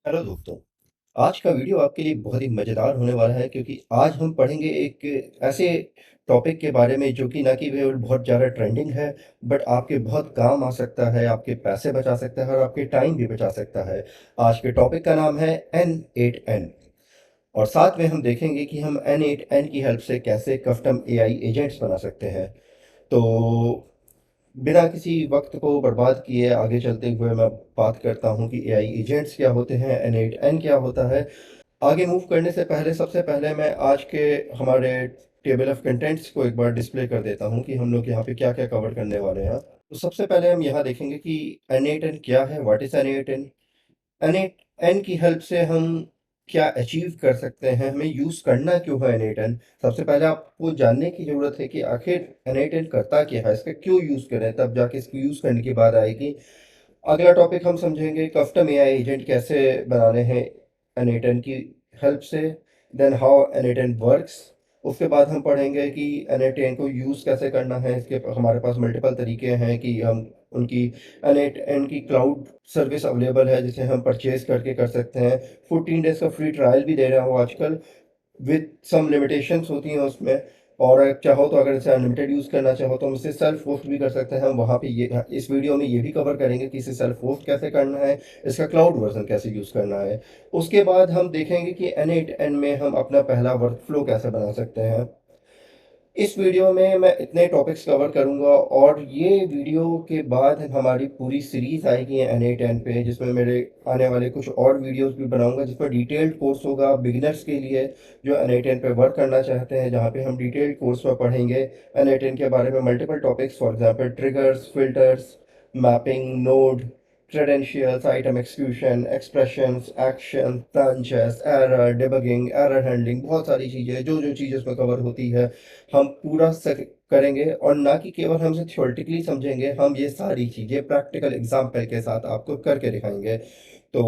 Hello दोस्तों, आज का वीडियो आपके लिए बहुत ही मज़ेदार होने वाला है क्योंकि आज हम पढ़ेंगे एक ऐसे टॉपिक के बारे में जो कि ना कि केवल बहुत ज़्यादा ट्रेंडिंग है, बट आपके बहुत काम आ सकता है, आपके पैसे बचा सकता है और आपके टाइम भी बचा सकता है। आज के टॉपिक का नाम है N8N और साथ में हम देखेंगे कि हम N8N की हेल्प से कैसे कस्टम एआई एजेंट्स बना सकते हैं। तो बिना किसी वक्त को बर्बाद किए आगे चलते हुए मैं बात करता हूँ कि एआई एजेंट्स क्या होते हैं, N8N क्या होता है। आगे मूव करने से पहले सबसे पहले मैं आज के हमारे टेबल ऑफ कंटेंट्स को एक बार डिस्प्ले कर देता हूँ कि हम लोग यहाँ पे क्या-क्या कवर करने वाले हैं। तो सबसे पहले हम यहाँ देखेंगे कि N8N क्या है? What is N8N? N8N की हेल्प से हम क्या अचीव कर सकते हैं? हमें यूज़ करना क्यों है N8N? सबसे पहले आपको जानने की ज़रूरत है कि आखिर N8N करता क्या है? इसका क्यों यूज़ करें? तब जाके इसको यूज़ करने की बात आएगी। अगला टॉपिक हम समझेंगे कस्टम एआई एजेंट कैसे बनाने हैं N8N की हेल्प से, देन हाउ N8N वर्क्स। उसके बाद हम पढ़ेंगे कि N8N को यूज़ कैसे करना है। इसके हमारे पास मल्टीपल तरीके हैं कि हम उनकी N8N की क्लाउड सर्विस अवेलेबल है जिसे हम परचेज करके कर सकते हैं। 14 डेज़ का फ्री ट्रायल भी दे रहा हूँ आजकल, विद सम लिमिटेशंस होती हैं उसमें। और अगर चाहो तो अगर इसे अनलिमिटेड यूज़ करना चाहो तो हम इसे सेल्फ होस्ट भी कर सकते हैं। हम वहाँ पे ये इस वीडियो में ये भी कवर करेंगे कि इसे सेल्फ होस्ट कैसे करना है, इसका क्लाउड वर्जन कैसे यूज़ करना है। उसके बाद हम देखेंगे कि N8N में हम अपना पहला वर्कफ्लो कैसे बना सकते हैं। इस वीडियो में मैं इतने टॉपिक्स कवर करूँगा और ये वीडियो के बाद हमारी पूरी सीरीज़ आएगी N8N पे, जिसमें मेरे आने वाले कुछ और वीडियोस भी बनाऊँगा जिसमें डिटेल्ड कोर्स होगा बिगिनर्स के लिए जो N8N पे वर्क करना चाहते हैं, जहाँ पे हम डिटेल्ड कोर्स में पढ़ेंगे N8N के बारे में multiple topics, for example triggers, filters, mapping, node, credentials, item execution, expressions, action, branches, error, debugging, error handling, बहुत सारी चीज़ें जो चीज़ें उसमें कवर होती है हम पूरा करेंगे। और ना कि केवल हम इसे थ्योरेटिकली समझेंगे, हम ये सारी चीज़ें प्रैक्टिकल एग्जाम्पल के साथ आपको करके दिखाएंगे। तो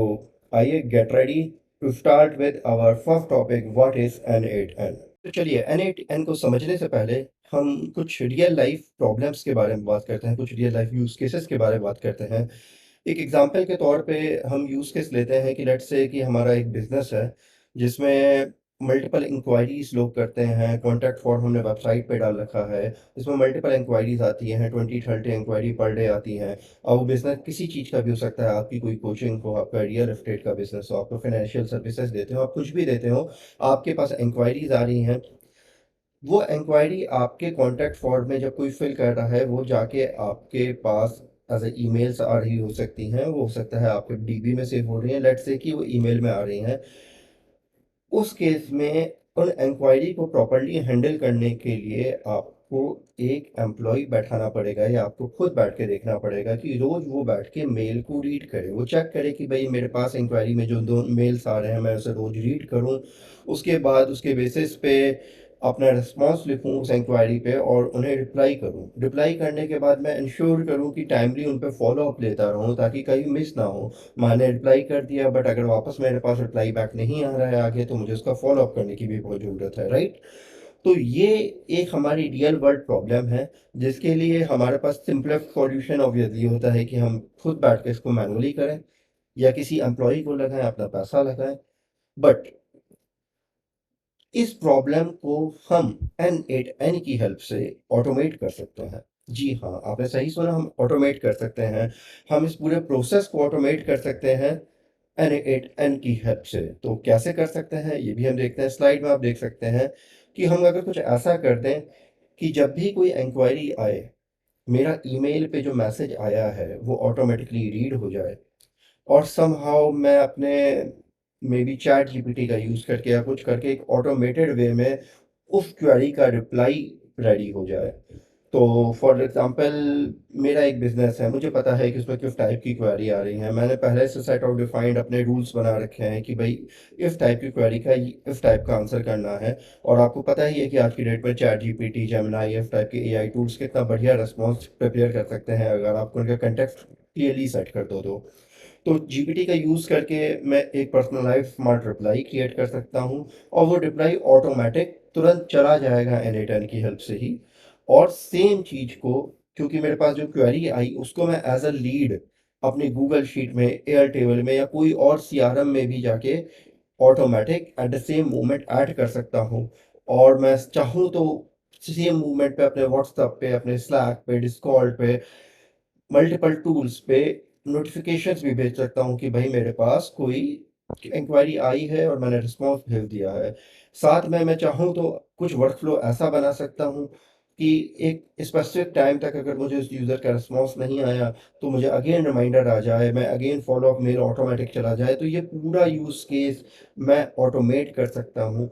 आइए get ready to start with our first topic, what is N8N। तो चलिए N8N को समझने से पहले हम कुछ रियल लाइफ प्रॉब्लम्स के बारे में बात करते हैं, कुछ रियल लाइफ यूज़ केसेस के बारे में बात करते हैं। एक एग्जांपल के तौर पे हम यूज़ केस लेते हैं कि लेट्स से कि हमारा एक बिज़नेस है, जिसमें मल्टीपल इंक्वायरीज़ लोग करते हैं, कॉन्टैक्ट फॉर्म हमने वेबसाइट पे डाल रखा है, जिसमें मल्टीपल इंक्वायरीज़ आती हैं, 20-30 इंक्वायरी पर डे आती हैं। अब वो बिज़नेस किसी चीज़ का भी हो सकता है, आपकी कोई कोचिंग हो, आपका रियल एस्टेट का बिज़नेस हो, आपको फाइनेंशियल सर्विसेज़ देते हो, आप कुछ भी देते हो, आपके पास इंक्वायरीज़ आ रही हैं। वो इंक्वायरी आपके कॉन्टैक्ट फॉर्म में जब कोई फिल कर रहा है, वो जाके आपके पास एज़ अ ईमेल्स आ रही हो सकती हैं, वो हो सकता है आपके डीबी में सेव हो रही हैं, लेट्स से कि वो ईमेल में आ रही हैं। उस केस में उन इंक्वायरी को प्रॉपर्ली हैंडल करने के लिए आपको एक एम्प्लॉयी बैठाना पड़ेगा या आपको खुद बैठ के देखना पड़ेगा कि रोज़ वो बैठ के मेल को रीड करे, वो चेक करे कि भई मेरे पास इंक्वायरी में जो 2 मेल्स आ रहे हैं, मैं उसे रोज़ रीड करूँ। उसके बाद उसके बेसिस पे अपना रिस्पॉन्स लिखूँ उस इंक्वायरी पे और उन्हें रिप्लाई करूँ। रिप्लाई करने के बाद मैं इंश्योर करूँ कि टाइमली उन पे फ़ॉलो-अप लेता रहूँ ताकि कहीं मिस ना हो। मैंने रिप्लाई कर दिया बट अगर वापस मेरे पास रिप्लाई बैक नहीं आ रहा है आगे, तो मुझे उसका फ़ॉलो-अप करने की भी बहुत ज़रूरत है, राइट? तो ये एक हमारी रियल वर्ल्ड प्रॉब्लम है, जिसके लिए हमारे पास सिम्पलेस्ट सॉल्यूशन ऑब्वियसली होता है कि हम खुद बैठ के इसको मैनुअली करें या किसी एम्प्लॉयी को लगाएँ, अपना पैसा लगाएँ। बट इस प्रॉब्लम को हम N8N की हेल्प से ऑटोमेट कर सकते हैं। जी हाँ, आपने सही सुना, हम ऑटोमेट कर सकते हैं। हम इस पूरे प्रोसेस को ऑटोमेट कर सकते हैं N8N की हेल्प से। तो कैसे कर सकते हैं, ये भी हम देखते हैं। स्लाइड में आप देख सकते हैं कि हम अगर कुछ ऐसा कर दें कि जब भी कोई इंक्वायरी आए, मेरा ईमेल पे जो मैसेज आया है, वो ऑटोमेटिकली रीड हो जाए और समहाउ मैं अपने मे बी चैट जीपीटी का यूज़ करके या कुछ करके एक ऑटोमेटेड वे में उस क्वेरी का रिप्लाई रेडी हो जाए। तो फॉर एग्ज़ाम्पल मेरा एक बिज़नेस है, मुझे पता है कि उसमें किस टाइप की क्वेरी आ रही है। मैंने पहले से सेट ऑफ डिफाइंड अपने रूल्स बना रखे हैं कि भई इस टाइप की क्वेरी का इस टाइप का आंसर करना है। और आपको पता ही है कि आज की डेट में चैट जीपीटी, जेमिनी इस टाइप के एआई टूल्स कितना बढ़िया रिस्पॉन्स प्रिपेयर कर सकते हैं अगर आप उनका कॉन्टेक्स्ट क्लियरली सेट कर दो तो। तो जीपीटी का यूज़ करके मैं एक पर्सनलाइज़्ड स्मार्ट रिप्लाई क्रिएट कर सकता हूँ और वो रिप्लाई ऑटोमैटिक तुरंत चला जाएगा N8N की हेल्प से ही। और सेम चीज़ को, क्योंकि मेरे पास जो क्वेरी आई उसको मैं एज़ अ लीड अपनी गूगल शीट में, एयरटेबल में या कोई और सीआरएम में भी जाके automatic at the same moment add कर सकता हूँ। और मैं चाहूँ तो सेम मोमेंट पे अपने व्हाट्सएप पे, अपने स्लैक पे, डिस्कॉर्ड पे, मल्टीपल टूल्स पे नोटिफिकेशंस भी भेज सकता हूँ कि भाई मेरे पास कोई इंक्वायरी आई है और मैंने रिस्पॉन्स भेज दिया है। साथ में मैं चाहूँ तो कुछ वर्क फ्लो ऐसा बना सकता हूँ कि एक स्पेसिफिक टाइम तक अगर मुझे उस यूज़र का रिस्पॉन्स नहीं आया तो मुझे अगेन रिमाइंडर आ जाए, मैं again follow up mail automatic चला जाए। तो ये पूरा यूज़ केस मैं ऑटोमेट कर सकता हूँ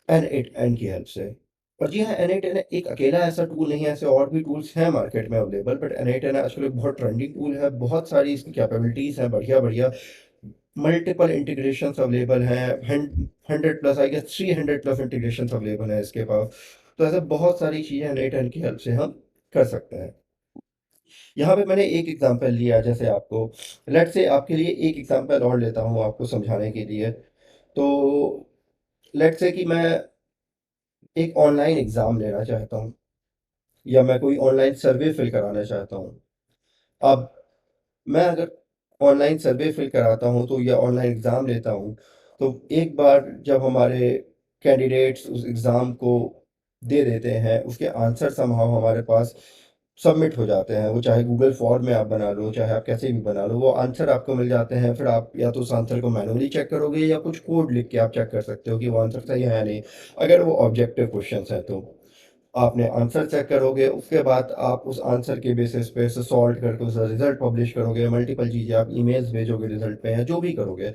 N8N की हेल्प से। और जी हाँ, N8N एक अकेला ऐसा टूल नहीं है, ऐसे और भी टूल्स हैं मार्केट में अवेलेबल, बट N8N एक्चुअली बहुत ट्रेंडिंग टूल है, बहुत सारी इसकी कैपेबिलिटीज़ हैं बढ़िया-बढ़िया, मल्टीपल इंटीग्रेशंस अवेलेबल हैं, 100 plus I guess 300 plus integrations available हैं इसके पास। तो ऐसे बहुत सारी चीज़ें N8N की हेल्प से हम कर सकते हैं। यहाँ पे मैंने एक एग्ज़ाम्पल लिया जैसे आपको, लेट्स से आपके लिए एक एग्ज़ाम्पल और लेता हूँ आपको समझाने के लिए। तो लेट्स से कि मैं एक ऑनलाइन एग्ज़ाम लेना चाहता हूँ या मैं कोई ऑनलाइन सर्वे फिल कराना चाहता हूँ। अब मैं अगर ऑनलाइन सर्वे फिल कराता हूँ तो या ऑनलाइन एग्ज़ाम लेता हूँ, तो एक बार जब हमारे कैंडिडेट्स उस एग्ज़ाम को दे देते हैं, उसके आंसर समहाउ हमारे पास सबमिट हो जाते हैं। वो चाहे गूगल फॉर्म में आप बना लो, चाहे आप कैसे भी बना लो, वो आंसर आपको मिल जाते हैं। फिर आप या तो उस आंसर को मैनुअली चेक करोगे या कुछ कोड लिख के आप चेक कर सकते हो कि वो आंसर सही है या नहीं। अगर वो ऑब्जेक्टिव क्वेश्चंस हैं तो। आपने आंसर चेक करोगे, उसके बाद आप उस आंसर के बेसिस पे उसे सॉल्व करके उसका रिजल्ट पब्लिश करोगे, मल्टीपल चीज़ें आप ईमेल्स भेजोगे रिजल्ट पे या जो भी करोगे।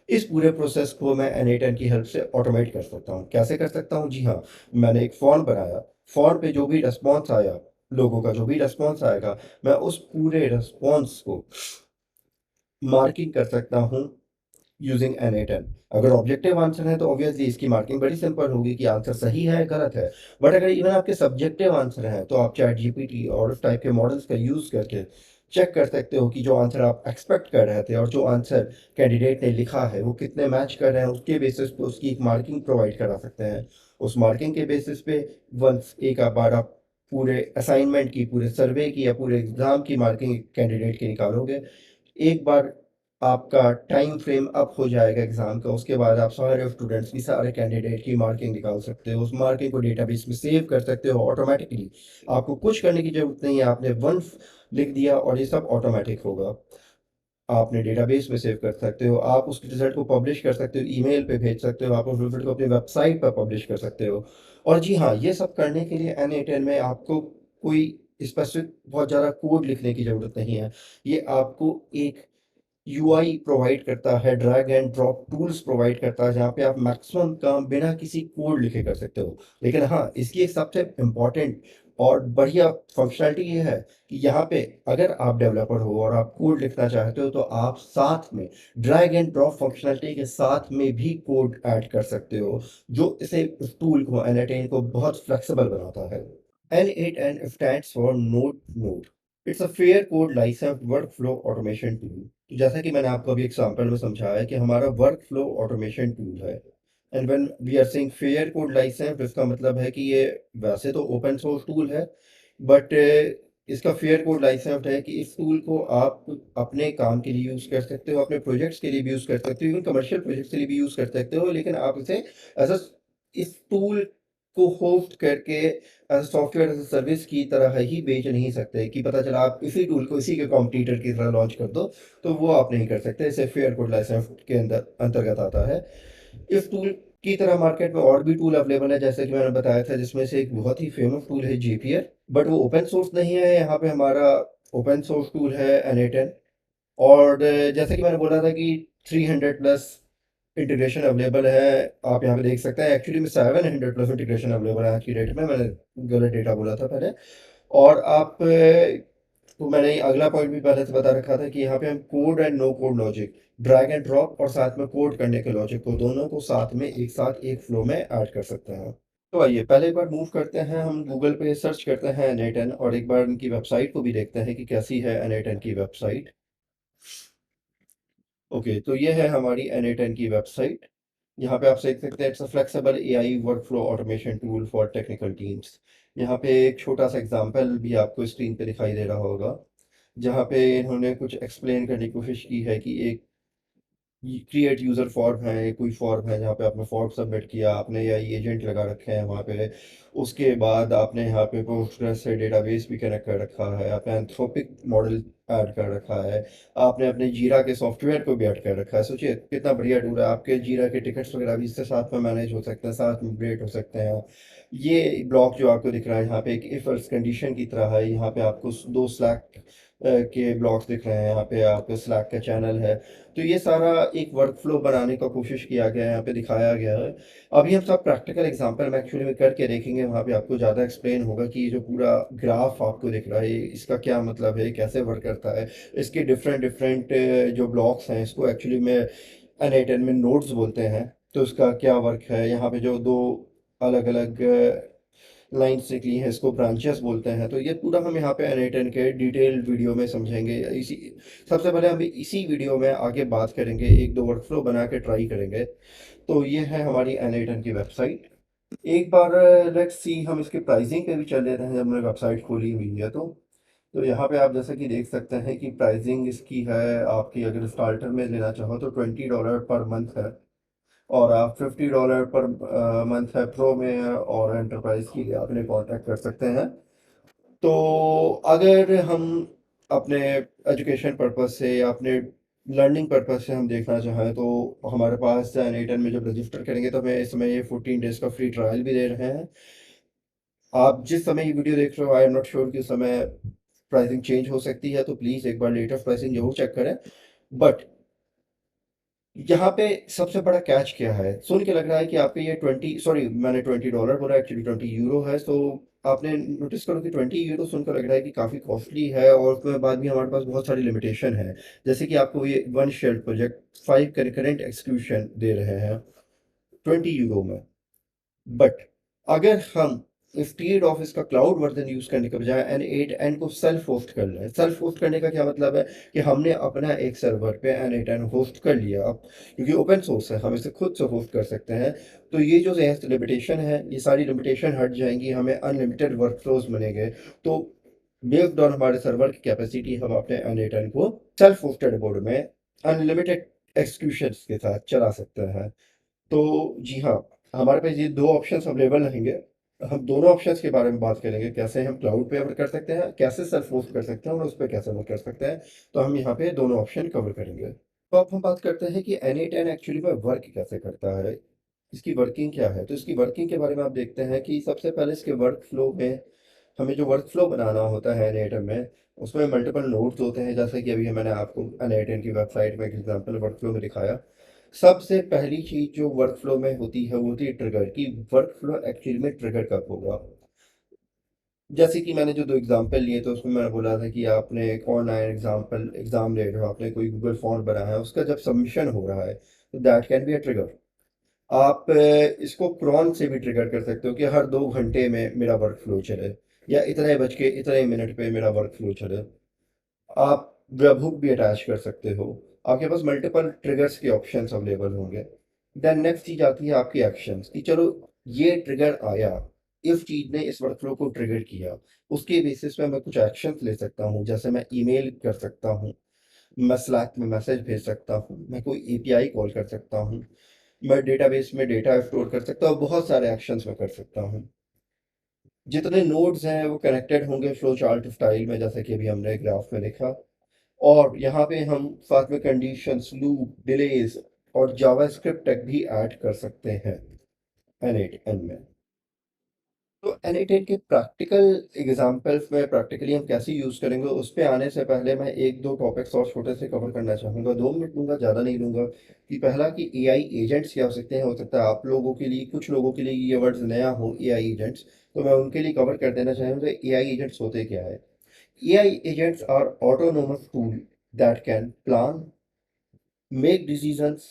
इस पूरे प्रोसेस को मैं N8N की हेल्प से ऑटोमेट कर सकता हूँ। कैसे कर सकता हूँ? जी हाँ, मैंने एक फॉर्म बनाया, फॉर्म पे जो भी रिस्पॉन्स आया, लोगों का जो भी रिस्पॉन्स आएगा, मैं उस पूरे रिस्पॉन्स को मार्किंग कर सकता हूँ यूजिंग N8N। अगर ऑब्जेक्टिव आंसर है तो ऑब्वियसली इसकी मार्किंग बड़ी सिंपल होगी कि आंसर सही है, गलत है। बट अगर इवन आपके सब्जेक्टिव आंसर हैं तो आप चैट जीपीटी और उस टाइप के मॉडल्स का यूज़ करके चेक कर सकते हो कि जो आंसर आप एक्सपेक्ट कर रहे थे और जो आंसर कैंडिडेट ने लिखा है वो कितने मैच कर रहे हैं, उसके बेसिस पे उसकी एक मार्किंग प्रोवाइड करा सकते हैं। उस मार्किंग के बेसिस पे वंस एक बार आप पूरे असाइनमेंट की, पूरे सर्वे की या पूरे एग्ज़ाम की मार्किंग कैंडिडेट की निकालोगे। एक बार आपका टाइम फ्रेम अप हो जाएगा एग्ज़ाम का, उसके बाद आप सारे स्टूडेंट्स की, सारे कैंडिडेट की मार्किंग निकाल सकते हो। उस मार्किंग को डेटाबेस में सेव कर सकते हो ऑटोमेटिकली। आपको कुछ करने की ज़रूरत नहीं है, आपने वन्स लिख दिया और ये सब ऑटोमेटिक होगा। आपने डेटाबेस में सेव कर सकते हो, आप उस रिज़ल्ट को पब्लिश कर सकते हो, ईमेल पे भेज सकते हो, आप उस रिज़ल्ट को अपनी वेबसाइट पर पब्लिश कर सकते हो। और जी हाँ, ये सब करने के लिए N8N में आपको कोई स्पेसिफ़िक बहुत ज़्यादा कोड लिखने की ज़रूरत नहीं है। ये आपको एक यूआई प्रोवाइड करता है, drag and drop tools provide करता है, जहाँ पे आप मैक्सिमम काम बिना किसी कोड लिखे कर सकते हो। लेकिन हाँ, इसकी एक सबसे इम्पोर्टेंट और बढ़िया फंक्शनैलिटी ये है कि यहाँ पे अगर आप डेवलपर हो और आप कोड लिखना चाहते हो, तो आप साथ में ड्रैग एंड ड्रॉप फंक्शनैलिटी के साथ में भी कोड ऐड कर सकते हो, जो इसे उस टूल को, N8N को बहुत फ्लेक्सिबल बनाता है। N8N stands for Node Node. It's a fair code licensed workflow automation tool. तो जैसा कि मैंने आपको अभी एग्जाम्पल में समझाया है कि हमारा वर्क फ्लो ऑटोमेशन टूल है। And when we are saying fair code licence, इसका मतलब है कि ये वैसे तो ओपन सोर्स टूल है, बट इसका फेयर कोड लाइसेंस है कि इस टूल को आप अपने काम के लिए यूज़ कर सकते हो, अपने प्रोजेक्ट्स के लिए भी यूज़ कर सकते हो, इवन कमर्शियल प्रोजेक्ट्स के लिए भी यूज़ कर सकते हो। लेकिन आप इसे एज अ इस टूल को होस्ट करके सॉफ्टवेयर एज अ सर्विस की तरह ही बेच नहीं सकते कि पता चला आप इसी टूल को इसी के कॉम्पिटिटर की तरह लॉन्च कर दो, तो वो आप नहीं कर सकते। इसे फेयर कोड लाइसेंस के अंदर अंतर्गत आता है। इस टूल की तरह मार्केट में और भी टूल अवेलेबल है, जैसे कि मैंने बताया था, जिसमें से एक बहुत ही फेमस टूल है जेपियर, बट वो ओपन सोर्स नहीं है। यहाँ पे हमारा ओपन सोर्स टूल है N8N। और जैसे कि मैंने बोला था कि 300 प्लस इंटीग्रेशन अवेलेबल है। आप यहाँ पे देख सकते हैं, एक्चुअली में 700 प्लस इंटीग्रेशन अवेलेबल है आज की डेट में, मैंने गलत डेटा बोला था पहले। और आप तो मैंने अगला पॉइंट भी पहले से बता रखा था कि यहाँ पे हम code and no code logic, drag and drop और साथ में कोड करने के लॉजिक को, दोनों को साथ में एक साथ एक फ्लो में ऐड कर सकते हैं। तो आइए पहले एक बार मूव करते हैं, हम गूगल पे सर्च करते हैं N8N और एक बार उनकी वेबसाइट को भी देखते हैं कि कैसी है N8N की वेबसाइट। ओके, तो ये है हमारी N8N की वेबसाइट। यहाँ पे आप देख सकते हैं, it's a flexible AI workflow automation tool for technical teams. यहाँ पे एक छोटा सा एग्जांपल भी आपको स्क्रीन पे दिखाई दे रहा होगा। जहाँ पे इन्होंने कुछ एक्सप्लेन करने की कोशिश की है कि एक क्रिएट यूज़र फॉर्म है, कोई फॉर्म है जहाँ पे आपने फॉर्म सबमिट किया, आपने एआई एजेंट लगा रखे हैं वहाँ पे। उसके बाद आपने यहाँ पे पोस्टग्रेस से डेटाबेस भी कनेक्ट कर रखा है, आपने एंथ्रोपिक मॉडल ऐड कर रखा है, आपने अपने जीरा के सॉफ्टवेयर को भी ऐड कर रखा है। सोचिए कितना बढ़िया टूल है, आपके जीरा के टिकट्स वगैरह भी इससे साथ में मैनेज हो सकते हैं, साथ में अपडेट हो सकते हैं। ये ब्लॉक जो आपको दिख रहा है यहाँ पे एक इफ एल्स कंडीशन की तरह है, यहाँ पे आपको दो स्लैक के ब्लॉक्स दिख रहे हैं, यहाँ पे आपको स्लैक का चैनल है। तो ये सारा एक वर्क फ्लो बनाने का कोशिश किया गया है, यहाँ पे दिखाया गया है। अभी हम सब प्रैक्टिकल एग्जांपल में एक्चुअली में करके देखेंगे, वहाँ पे आपको ज़्यादा एक्सप्लेन होगा कि ये जो पूरा ग्राफ आपको दिख रहा है इसका क्या मतलब है, कैसे वर्क करता है, इसके डिफरेंट डिफरेंट जो ब्लॉक्स हैं इसको एक्चुअली में एन8 में नोड्स बोलते हैं। तो इसका क्या वर्क है, यहाँ पे जो दो अलग अलग लाइन्स निकली हैं इसको ब्रांचेस बोलते हैं। तो ये पूरा हम यहाँ पे एन8 के डिटेल्ड वीडियो में समझेंगे। इसी सबसे पहले हम इसी वीडियो में आगे बात करेंगे, एक दो वर्कफ्लो बना के ट्राई करेंगे। तो ये है हमारी एन8 की वेबसाइट। एक बार लेट्स सी हम इसके प्राइसिंग पे भी चल लेते हैं, जब हमने वेबसाइट खोली हुई है तो यहाँ पे आप जैसा कि देख सकते हैं कि प्राइसिंग इसकी है, आपकी अगर स्टार्टर में लेना चाहो तो $20 पर मंथ है, और आप $50 पर मंथ है प्रो में, और एंटरप्राइज की आपने कांटेक्ट कर सकते हैं। तो अगर हम अपने एजुकेशन पर्पस से या अपने लर्निंग पर्पस से हम देखना चाहें तो हमारे पास एन8 में जब रजिस्टर करेंगे तो हमें इस समय ये 14 डेज का फ्री ट्रायल भी दे रहे हैं। आप जिस समय ये वीडियो देख रहे हो, आई एम नॉट श्योर कि उस समय प्राइसिंग चेंज हो सकती है, तो प्लीज़ एक बार लेटेस्ट प्राइसिंग जरूर चेक करें। बट यहाँ पे सबसे बड़ा कैच क्या है, सुन के लग रहा है कि आपके ये 20, सॉरी मैंने $20 बोला, एक्चुअली 20 यूरो है। तो आपने नोटिस करो कि 20 यूरो सुनकर लग रहा है कि काफ़ी कॉस्टली है, और उसके बाद भी हमारे पास बहुत सारी लिमिटेशन है। जैसे कि आपको ये one shelled project 5 current exclusion दे रहे हैं 20 यूरो में। बट अगर हम इंस्टेड ऑफ इसका क्लाउड वर्जन यूज करने के बजाय एन8 को सेल्फ होस्ट कर लें, सेल्फ होस्ट करने का क्या मतलब है कि हमने अपना एक सर्वर पे एन8 होस्ट कर लिया। अब क्योंकि ओपन सोर्स है हम इसे खुद से होस्ट कर सकते हैं, तो ये जो लिमिटेशन है ये सारी लिमिटेशन हट जाएंगी, हमें अनलिमिटेड वर्कफ्लोज बनेंगे। तो बेस्ड ऑन हमारे सर्वर की कैपेसिटी हम अपने एन8 को सेल्फ होस्टेड बोर्ड में अनलिमिटेड एक्सक्यूशन के साथ चला सकते हैं। तो जी हाँ, हमारे पास ये दो ऑप्शंस अवेलेबल रहेंगे। हम दोनों ऑप्शंस के बारे में बात करेंगे, कैसे हम क्लाउड पे वर्क कर सकते हैं, कैसे सेल्फ होस्ट कर सकते हैं, और उस पर कैसे वर्क कर सकते हैं। तो हम यहाँ पे दोनों ऑप्शन कवर करेंगे। तो अब हम बात करते हैं कि एन8 एक्चुअली में वर्क कैसे करता है, इसकी वर्किंग क्या है। तो इसकी वर्किंग के बारे में आप देखते हैं कि सबसे पहले इसके वर्क फ्लो में हमें जो वर्क फ्लो बनाना होता है एन8 में, उसमें मल्टीपल नोड्स होते हैं, जैसे कि अभी मैंने आपको एन8 की वेबसाइट में एक एग्जाम्पल वर्क फ्लो में दिखाया। सबसे पहली चीज जो वर्क फ्लो में होती है वो होती है ट्रिगर, की वर्क फ्लो एक्चुअली में ट्रिगर कब होगा। जैसे कि मैंने जो दो एग्जांपल लिए तो उसमें मैंने बोला था कि आपने एक ऑनलाइन एग्जाम दे रहे हो, आपने कोई गूगल फॉर्म बनाया है, उसका जब सबमिशन हो रहा है तो that can be a trigger. आप इसको क्रॉन से भी ट्रिगर कर सकते हो कि हर 2 घंटे में मेरा वर्क फ्लो चले, या इतने बज के इतने मिनट पे मेरा वर्क फ्लो चले। आप वेबहुक भी अटैच कर सकते हो। आपके पास मल्टीपल ट्रिगर्स के ऑप्शंस अवेलेबल होंगे। देन नेक्स्ट चीज आती है आपकी एक्शंस की, चलो ये ट्रिगर आया, इस चीज ने इस वर्कफ्लो को ट्रिगर किया, उसके बेसिस पे मैं कुछ एक्शंस ले सकता हूँ। जैसे मैं ईमेल कर सकता हूँ, मैं स्लैक में मैसेज भेज सकता हूँ, मैं कोई एपीआई कॉल कर सकता हूँ, मैं डेटाबेस में डेटा स्टोर कर सकता हूँ, बहुत सारे एक्शंस मैं कर सकता हूँ। जितने नोड्स हैं वो कनेक्टेड होंगे फ्लो चार्ट स्टाइल में, जैसे कि अभी हमने ग्राफ में देखा। और यहाँ पे हम साथ में कंडीशंस, लूप, डिलेज और जावास्क्रिप्ट तक भी ऐड कर सकते हैं एन8 में। तो एन8 के प्रैक्टिकल एग्जांपल्स में प्रैक्टिकली हम कैसे यूज़ करेंगे उस पे आने से पहले मैं एक दो टॉपिक्स और छोटे से कवर करना चाहूँगा। 2 मिनट लूँगा, ज़्यादा नहीं लूँगा। कि पहला कि एआई एजेंट्स क्या हो सकते हैं, हो सकता है आप लोगों के लिए, कुछ लोगों के लिए ये वर्ड्स नया हो एआई एजेंट्स, तो मैं उनके लिए कवर कर देना चाहूँगा एआई एजेंट्स होते क्या है। AI agents are autonomous tool that can plan, make decisions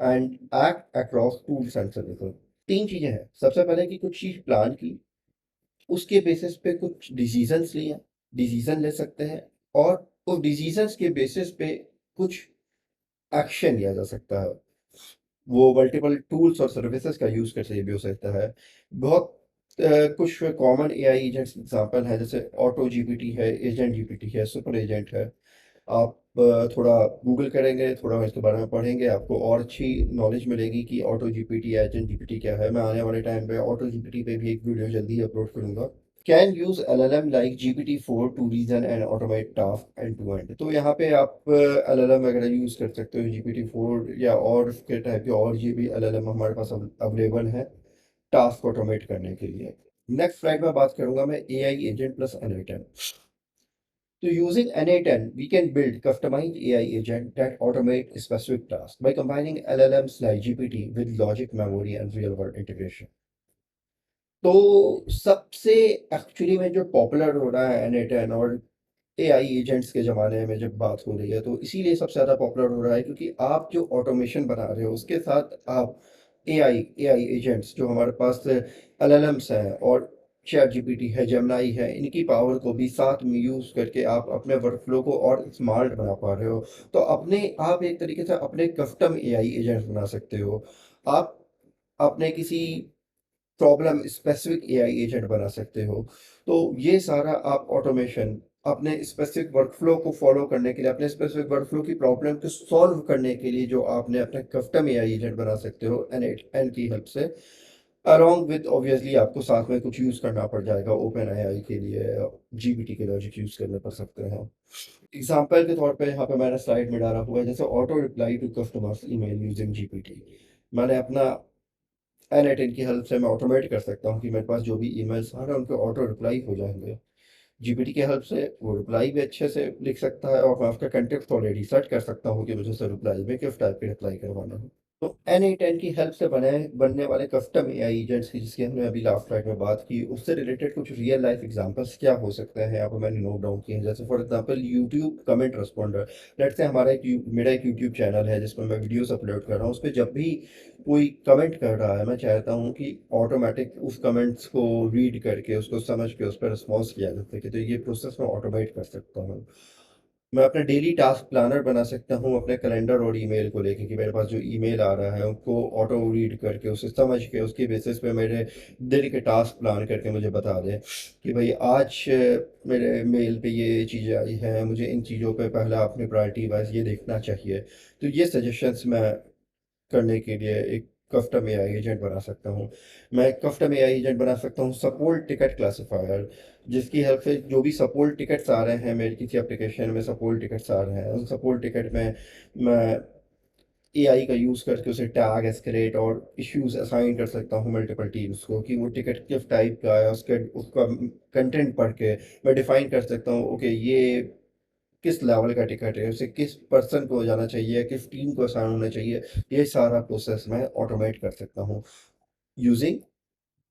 and act across tools and services. तीन चीजें हैं, सबसे पहले कि कुछ चीज प्लान की, उसके बेसिस पे कुछ डिसीजंस लिए, डिसीजन ले सकते हैं, और उस डिसीजंस के बेसिस पे कुछ एक्शन लिया जा सकता है। वो मल्टीपल टूल्स और सर्विसेज का यूज करके ये भी हो सकता है। बहुत कुछ कॉमन एआई एजेंट्स एग्जांपल हैं, जैसे ऑटो जीपीटी है, एजेंट जीपीटी है, सुपर एजेंट है। आप थोड़ा गूगल करेंगे, थोड़ा इसके बारे में पढ़ेंगे, आपको और अच्छी नॉलेज मिलेगी कि ऑटो जीपीटी या एजेंट जीपीटी क्या है। मैं आने वाले टाइम पे ऑटो जीपीटी पे भी एक वीडियो जल्दी अपलोड करूंगा। Can use LLM like GPT-4 to reason and automate task end to end. तो यहाँ पे आप एलएलएम वगैरह यूज कर सकते हो, GPT-4 या और के टाइप के और ये भी एलएलएम हमारे पास अवेलेबल है टास्क ऑटोमेट करने के लिए। नेक्स्ट स्लाइड में बात करूंगा मैं AI agent plus N. So using N8N, we can build customized AI agent that automate specific tasks by combining LLMs like GPT with logic, memory, and real-world integration. तो सबसे actually में जो popular हो रहा है N8N और AI agents के ज़माने में जब बात हो रही है, तो इसीलिए सबसे ज़्यादा पॉपुलर हो रहा है क्योंकि आप जो ऑटोमेशन बना रहे हो उसके साथ आप एआई एआई एजेंट्स जो हमारे पास एलएलएम्स हैं और चैट जीपीटी है, जेमिनी है, इनकी पावर को भी साथ में यूज़ करके आप अपने वर्कफ्लो को और स्मार्ट बना पा रहे हो। तो अपने आप एक तरीके से अपने कस्टम एआई एजेंट्स बना सकते हो। आप अपने किसी प्रॉब्लम स्पेसिफिक एआई एजेंट बना सकते हो। तो ये सारा आप ऑटोमेशन अपने स्पेसिफिक वर्कफ्लो को फॉलो करने के लिए, अपने स्पेसिफिक वर्कफ्लो की प्रॉब्लम को सॉल्व करने के लिए जो आपने अपने कस्टम एआई एजेंट बना सकते हो एन की हेल्प से। अलोंग विद ऑब्वियसली आपको साथ में कुछ यूज़ करना पड़ जाएगा ओपन एआई के लिए, जीपीटी के लॉजिक यूज़ करने पड़ सकते हैं। एग्जाम्पल के तौर पे यहाँ पे मैंने स्लाइड में डाला हुआ है, जैसे auto reply to customers email using GPT. मैंने अपना N8N की हेल्प से मैं ऑटोमेट कर सकता हूँ कि मेरे पास जो भी ईमेल्स आ रहे हैं उनके ऑटो रिप्लाई हो जाएंगे। जीपीटी की हेल्प से वो रिप्लाई भी अच्छे से लिख सकता है और मैं उसका कंटेक्स्ट ऑलरेडी सेट कर सकता हूँ कि मुझे उसे रिप्लाई में किस टाइप की रिप्लाई करवाना है। तो N8N की हेल्प से बनने वाले कस्टम एआई एजेंट्स की, जिसकी हमने अभी लास्ट स्लाइड में बात की, उससे रिलेटेड कुछ रियल लाइफ एग्जांपल्स क्या हो सकते हैं यहाँ पर मैंने नोट डाउन किए हैं। जैसे for example YouTube comment responder. Let's say हमारा मेरा एक यूट्यूब चैनल है जिसमें मैं वीडियोस अपलोड कर रहा हूँ। उस पर जब भी कोई कमेंट कर रहा है, मैं चाहता हूँ कि ऑटोमेटिक उस कमेंट्स को रीड करके उसको समझ के उस पर रिस्पॉन्स किया जा सके। तो ये प्रोसेस मैं ऑटोमेट कर सकता हूँ। मैं अपना डेली टास्क प्लानर बना सकता हूँ अपने कैलेंडर और ईमेल को लेके कि मेरे पास जो ईमेल आ रहा है उसको ऑटो रीड करके उसे समझ के उसके बेसिस पे मेरे दिन के टास्क प्लान करके मुझे बता दे कि भाई आज मेरे मेल पे ये चीज़ें आई हैं, मुझे इन चीज़ों पे पहले अपनी प्रायोरिटी वाइज ये देखना चाहिए। तो ये सजेशंस मैं करने के लिए एक कस्टम एआई एजेंट बना सकता हूँ। मैं एक कस्टम एआई एजेंट बना सकता हूँ सपोर्ट टिकट क्लासिफायर, जिसकी हेल्प से जो भी सपोर्ट टिकट्स आ रहे हैं, मेरी किसी एप्लीकेशन में सपोर्ट टिकट्स आ रहे हैं, उन सपोर्ट टिकट में मैं एआई का यूज़ करके उसे टैग एस्केलेट और इश्यूज असाइन कर सकता हूँ मल्टीपल टीम्स को कि वो टिकट किस टाइप का है, उसके उसका कंटेंट पढ़ के मैं डिफाइन कर सकता हूँ ओके ये किस लेवल का टिकट है, उसे किस पर्सन को जाना चाहिए, किस टीम को असाइन होना चाहिए। ये सारा प्रोसेस मैं ऑटोमेट कर सकता हूँ using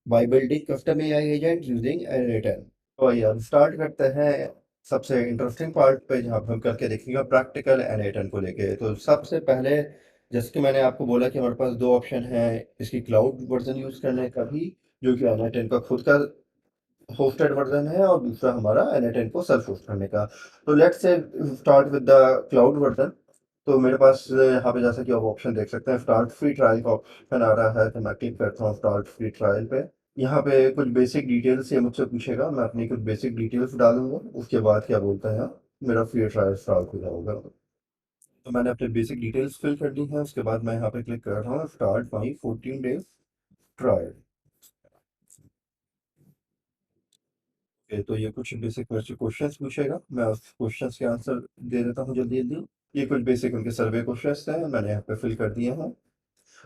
by building custom AI agent using एन8एन। तो यार स्टार्ट करते हैं सबसे इंटरेस्टिंग पार्ट पे, जहाँ पे हम करके देखेंगे प्रैक्टिकल एन8एन को लेके। तो सबसे पहले जैसे कि मैंने आपको बोला कि हमारे पास दो ऑप्शन है इसकी क्लाउड वर्जन यूज़ करने का भी, जो कि एन8एन का खुद का होस्टेड वर्जन है, और दूसरा हमारा N8N को सेल्फ होस्ट करने का। तो let's say start with the cloud version. तो मेरे पास यहाँ पे जैसा कि आप ऑप्शन देख सकते हैं, स्टार्ट फ्री ट्रायल का ऑप्शन आ रहा है, तो मैं क्लिक करता हूँ स्टार्ट फ्री ट्रायल पे। यहाँ पे कुछ बेसिक डिटेल्स ये मुझसे पूछेगा, मैं अपनी कुछ बेसिक डिटेल्स डालूंगा, उसके बाद क्या बोलता है मेरा फ्री ट्रायल स्टार्ट हो जाएगा। तो मैंने अपने बेसिक डिटेल्स फिल कर दी हैं, उसके बाद मैं यहाँ पे क्लिक कर रहा हूँ स्टार्ट माई 14 डेज ट्रायल। तो ये कुछ बेसिक क्वेश्चंस पूछेगा, मैं उस क्वेश्चंस के आंसर दे देता हूँ जल्दी जल्दी। ये कुछ बेसिक उनके सर्वे क्वेश्चंस हैं, मैंने यहाँ पे फिल कर दिए हैं।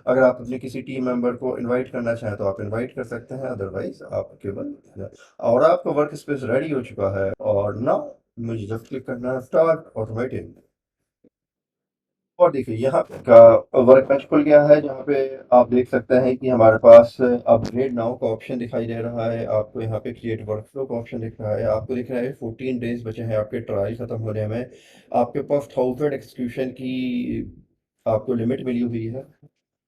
अगर आप अपने किसी टीम मेंबर को इनवाइट करना चाहें तो आप इनवाइट कर सकते हैं, अदरवाइज आप केवल। और आपका वर्क स्पेस रेडी हो चुका है, और नाउ मुझे जस्ट क्लिक करना है स्टार्ट ऑटोमेटिंग। और देखिए यहाँ का वर्क बेंच खुल गया है, जहाँ पे आप देख सकते हैं कि हमारे पास अपग्रेड नाउ का ऑप्शन दिखाई दे रहा है, आपको यहाँ पे क्रिएट वर्कफ्लो का ऑप्शन दिख रहा है, आपको दिख रहा है 14 डेज बचे हैं आपके ट्रायल खत्म होने में। आपके पास 1000 एक्सक्यूशन की आपको लिमिट मिली हुई है।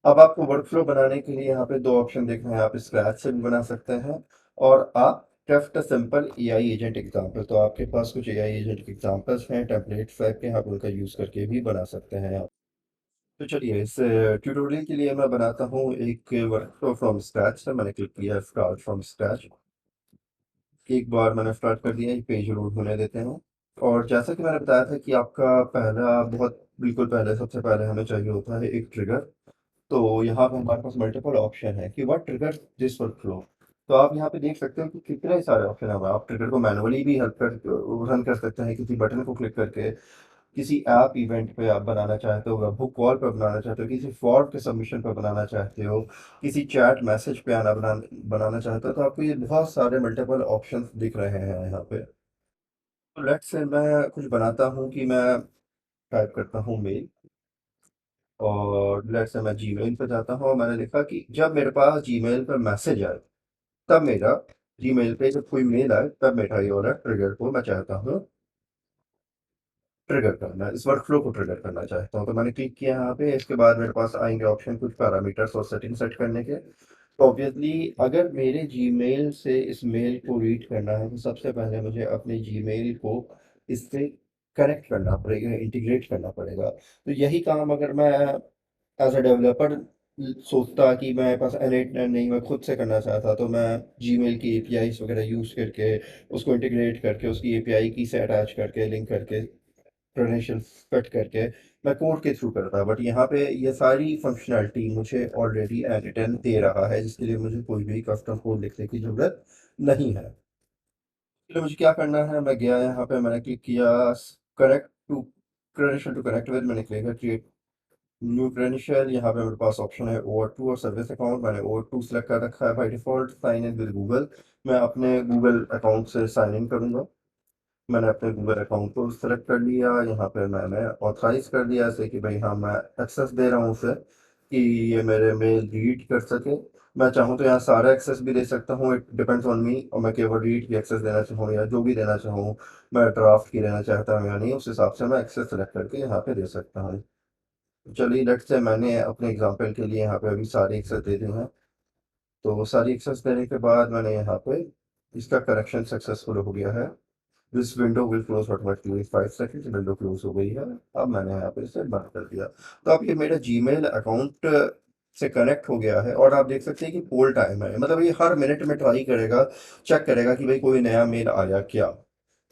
अब आपको वर्कफ्लो बनाने के लिए यहाँ पे दो ऑप्शन दिख रहे हैं, आप स्क्रैच से भी बना सकते हैं, और आप craft a simple AI agent example. तो आपके पास कुछ एआई एजेंट के एग्जांपल्स हैं टेम्पलेट्स टाइप के, आप उनका यूज़ करके भी बना सकते हैं। तो चलिए इस ट्यूटोरियल के लिए मैं बनाता हूँ एक वर्कफ्लो फ्रॉम स्क्रैच से। मैंने क्लिक किया स्टार्ट फ्रॉम स्क्रैच। एक बार मैंने स्टार्ट कर दिया, एक पेज लोड होने देते हैं। और जैसा कि मैंने बताया था कि आपका पहला बहुत बिल्कुल पहले सबसे पहले हमें चाहिए होता है एक ट्रिगर। तो यहाँ पे हमारे पास मल्टीपल ऑप्शन है कि व्हाट ट्रिगर दिस वर्कफ्लो। तो आप यहाँ पे देख सकते हो कि कितने सारे ऑप्शन है। आप ट्रिगर को मैनुअली भी हेल्प कर रन कर सकते हैं किसी बटन को क्लिक करके। किसी ऐप इवेंट पे आप बनाना चाहते हो, वेबहुक कॉल पे बनाना चाहते हो, किसी फॉर्म के सबमिशन पे बनाना चाहते हो, किसी चैट मैसेज पे बनाना चाहते हो, तो आपको ये बहुत सारे मल्टीपल ऑप्शंस दिख रहे हैं यहाँ पे। तो लेट्स से मैं कुछ बनाता हूँ कि मैं टाइप करता हूँ मेल, और लेट्स से मैं जीमेल पे जाता हूँ और मैंने लिखा कि जब मेरे पास जीमेल पे मैसेज आए तब मेरा जीमेल पे जब कोई मेल आए तब मेरा ये वाला ट्रिगर को मैं चाहता हूँ ट्रिगर करना, इस वर्कफ्लो को ट्रिगर करना चाहता हूँ। तो मैंने क्लिक किया यहाँ पे। इसके बाद मेरे पास आएंगे ऑप्शन कुछ पैरामीटर्स और सेटिंग सेट करने के। तो ऑब्वियसली अगर मेरे जीमेल से इस मेल को रीड करना है तो सबसे पहले मुझे अपने जीमेल को इससे कनेक्ट करना पड़ेगा, इंटीग्रेट करना पड़ेगा। तो यही काम अगर मैं एज अ डेवलपर सोचता कि मेरे पास एनेट नहीं, मैं खुद से करना चाहता, तो मैं जीमेल की एपीआईज वगैरह यूज़ करके उसको इंटीग्रेट करके उसकी एपीआई की से अटैच करके लिंक करके क्रेडेंशियल्स कट करके मैं कोड के थ्रू करता। बट यहाँ पे ये सारी फंक्शनैलिटी मुझे ऑलरेडी रिटर्न दे रहा है, जिसके लिए मुझे कोई भी कस्टम कोड लिखने की ज़रूरत नहीं है। तो मुझे क्या करना है, मैं गया यहाँ पे, मैंने क्लिक किया connect to credential to connect with. मैंने क्लिक किया क्रिएट न्यू क्रेडेंशियल। यहाँ पे मेरे पास ऑप्शन है ओवर टू और सर्विस अकाउंट। मैंने ओवर टू सेलेक्ट कर रखा है by default. Sign in with Google, मैं अपने गूगल अकाउंट से साइन इन करूँगा। मैंने अपने गूगल अकाउंट को सेलेक्ट कर लिया। यहाँ पे मैंने ऑथराइज कर दिया ऐसे कि भाई हाँ मैं एक्सेस दे रहा हूँ उसे कि ये मेरे मेल रीड कर सके। मैं चाहूँ तो यहाँ सारा एक्सेस भी दे सकता हूँ, इट डिपेंड्स ऑन मी। और मैं केवल रीड की एक्सेस देना चाहूँ या जो भी देना चाहूँ, मैं ड्राफ्ट की देना चाहता हूँ या नहीं, उस हिसाब से मैं एक्सेस सेलेक्ट करके यहाँ पे दे सकता हूँ। चलिए लेट्स से मैंने अपने एग्जांपल के लिए यहाँ पे अभी सारे एक्सेस दे दिए हैं। तो सारी एक्सेस देने के बाद मैंने यहाँ पे इसका करेक्शन सक्सेसफुल हो गया है। This window will close automatically 5 seconds. Window close हो गई है। अब मैंने यहाँ पे इसे बंद कर दिया। तो अब ये मेरा जीमेल अकाउंट से कनेक्ट हो गया है। और आप देख सकते हैं कि पोल टाइम है, मतलब ये हर मिनट में ट्राई करेगा, चेक करेगा कि भाई कोई नया मेल आया क्या।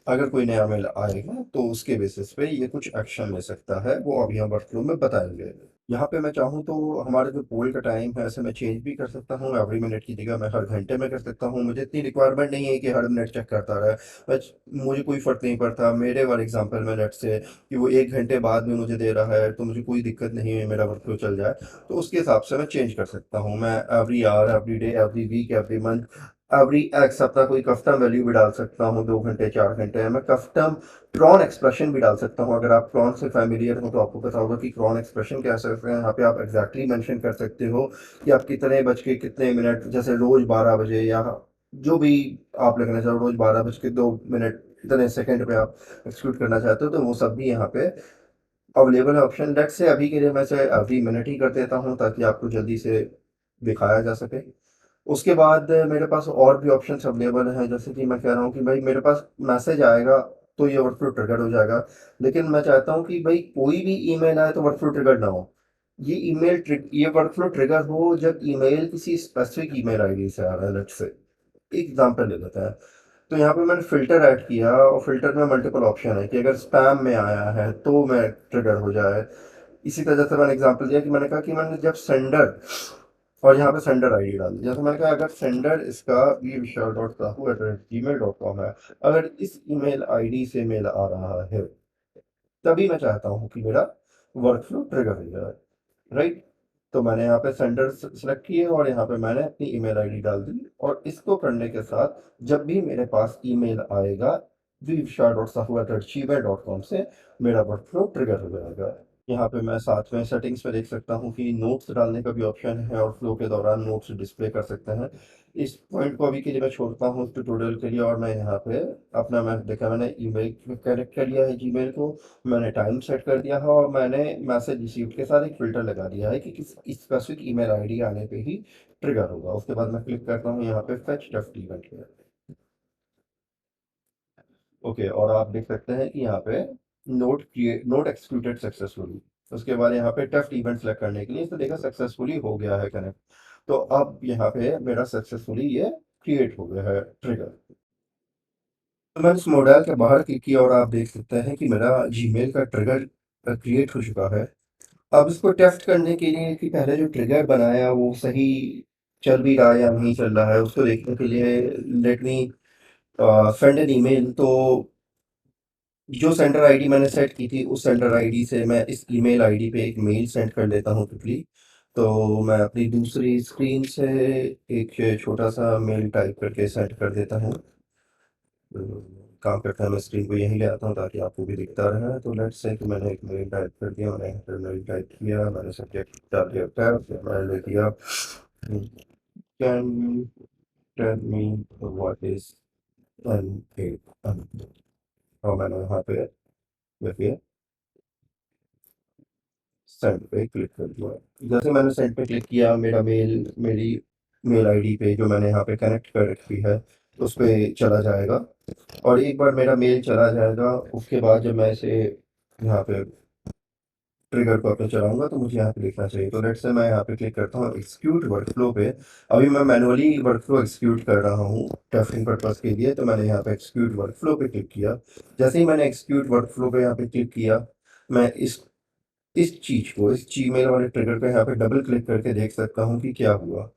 अगर कोई नया मेल आएगा तो उसके बेसिस पे ये कुछ एक्शन ले सकता है, वो अभी हम वर्कफ्लो में बताएंगे। यहाँ पे मैं चाहूँ तो हमारे जो पोल का टाइम है ऐसे मैं चेंज भी कर सकता हूँ। एवरी मिनट की जगह मैं हर घंटे में कर सकता हूँ। मुझे इतनी रिक्वायरमेंट नहीं है कि हर मिनट चेक करता रहे। मुझे कोई फ़र्क नहीं पड़ता। मेरे वाले एग्जांपल में लेट्स से कि वो 1 घंटे बाद में मुझे दे रहा है तो मुझे कोई दिक्कत नहीं है, मेरा वर्कफ्लो चल जाए। तो उसके हिसाब से मैं चेंज कर सकता हूँ। मैं every hour, every day, every week, every month, every X अपना कोई कस्टम वैल्यू भी डाल सकता हूँ, 2 घंटे 4 घंटे। मैं कस्टम क्रॉन एक्सप्रेशन भी डाल सकता हूँ। अगर आप क्रॉन से फैमिलियर हो तो आपको पता होगा कि क्रॉन एक्सप्रेशन क्या सकते हैं। यहाँ पे आप एग्जैक्टली मेंशन कर सकते हो कि आप कितने बज के कितने मिनट, जैसे रोज 12 बजे, या जो भी आप लिखना चाहो, रोज 12 बज के 2 मिनट इतने सेकंड पे आप एक्सक्लूड करना चाहते हो, तो वो सब भी यहाँ पे अवेलेबल है ऑप्शन। लेट से अभी के लिए मैं से अभी मिनट ही कर देता हूँ ताकि आपको जल्दी से दिखाया जा सके। उसके बाद मेरे पास और भी ऑप्शंस अवेलेबल हैं, जैसे कि मैं कह रहा हूँ कि भाई मेरे पास मैसेज आएगा तो ये वर्कफ्लो ट्रिगर हो जाएगा। लेकिन मैं चाहता हूँ कि भाई कोई भी ईमेल आए तो वर्कफ्लो ट्रिगर ना हो। ये वर्कफ्लो ट्रिगर हो जब ईमेल किसी स्पेसिफिक ईमेल आईडी से आ रहा है। लेट्स से एक एग्जांपल ले लेते हैं। तो यहाँ पे मैंने फ़िल्टर ऐड किया और फ़िल्टर में मल्टीपल ऑप्शन है कि अगर स्पैम में आया है तो मैं ट्रिगर हो जाए। इसी तरह से मैंने एग्जांपल दिया कि मैंने कहा कि मैंने जब सेंडर, और यहाँ पे सेंडर आईडी डाल दी। जैसे मैंने कहा अगर सेंडर इसका bvishal.sahu@gmail.com है, अगर इस ईमेल आईडी से मेल आ रहा है तभी मैं चाहता हूँ कि मेरा वर्कफ्लो ट्रिगर हो जाए, राइट। तो मैंने यहाँ पे सेंडर सेलेक्ट किए और यहाँ पे मैंने अपनी ईमेल आईडी डाल दी। और इसको करने के साथ जब भी मेरे पास ईमेल आएगा vishal.sahu@gmail.com से, मेरा वर्कफ्लो ट्रिगर हो जाएगा। यहाँ पे मैं साथ में सेटिंग्स पे देख सकता हूँ कि नोट्स डालने का भी ऑप्शन है और फ्लो के दौरान नोट्स डिस्प्ले कर सकते हैं। इस पॉइंट को अभी के लिए मैं छोड़ता हूँ ट्यूटोरियल के लिए, और मैं यहाँ पे अपना, मैं देखा मैंने ईमेल कनेक्ट कर लिया है जीमेल को। मैंने टाइम सेट कर दिया है और मैंने मैसेज रिसीव्ड के साथ एक फ़िल्टर लगा दिया है कि किस स्पेसिफिक ईमेल आईडी आने पे ही ट्रिगर होगा। उसके बाद मैं क्लिक करता हूँ यहाँ पे फेच लेफ्ट इवेंट पे। ओके, और आप देख सकते हैं कि यहाँ पे नोट एक्सक्यूटेड सक्सेसफुली। उसके बाद यहाँ पे टेस्ट इवेंट सेलेक्ट करने के लिए इसने देखा सक्सेसफुली हो गया है कनेक्ट। तो अब यहाँ पे मेरा सक्सेसफुली ये क्रिएट हो गया है ट्रिगर। तो मैंने इस मॉडल के बाहर क्लिक किया और आप देख सकते हैं कि मेरा जीमेल का ट्रिगर क्रिएट हो चुका है। अब इसको टेस्ट करने के लिए कि पहले जो ट्रिगर बनाया वो सही चल भी रहा है या नहीं चल रहा है, उसको देखने के लिए let me send an email. तो जो सेंडर आईडी मैंने सेट की थी उस सेंडर आईडी से मैं इस ईमेल आईडी पे एक मेल सेंड कर देता हूँ क्विकली। तो मैं अपनी दूसरी स्क्रीन से एक छोटा सा मेल टाइप करके सेंड कर देता हूँ। काम करता है, मैं स्क्रीन को यहीं ले आता हूँ ताकि आपको भी दिखता रहे। तो लेट्स से कि मैंने एक मेल टाइप कर दिया, मैंने यहाँ पे मेल टाइप किया, मैंने सब्जेक्ट डाल दिया टैब, फिर मैंने लिख दिया can you tell me what is N, और मैंने यहाँ पे देखिए सेंड पे क्लिक कर दिया। जैसे मैंने सेंड पे क्लिक किया, मेरा मेल मेरी मेल आईडी पे जो मैंने यहाँ पे कनेक्ट कर रखी है उस पे चला जाएगा। और एक बार मेरा मेल चला जाएगा उसके बाद जब मैं इसे यहाँ पे ट्रिगर को अपने चलाऊंगा तो मुझे यहाँ पे लिखना चाहिए। तो लेट्स से मैं यहाँ पे क्लिक करता हूँ एक्सिक्यूट वर्कफ्लो पे। अभी मैं मैनुअली वर्कफ्लो एक्सिक्यूट कर रहा हूँ टेस्टिंग पर्पस के लिए, तो मैंने यहाँ पे एक्सिक्यूट वर्कफ्लो पे क्लिक किया। जैसे ही मैंने एक्सिक्यूट वर्कफ्लो पे यहाँ पे क्लिक किया, मैं इस चीज को, इस जीमेल वाले ट्रिगर पे यहाँ पे डबल क्लिक करके देख सकता हूँ कि क्या हुआ।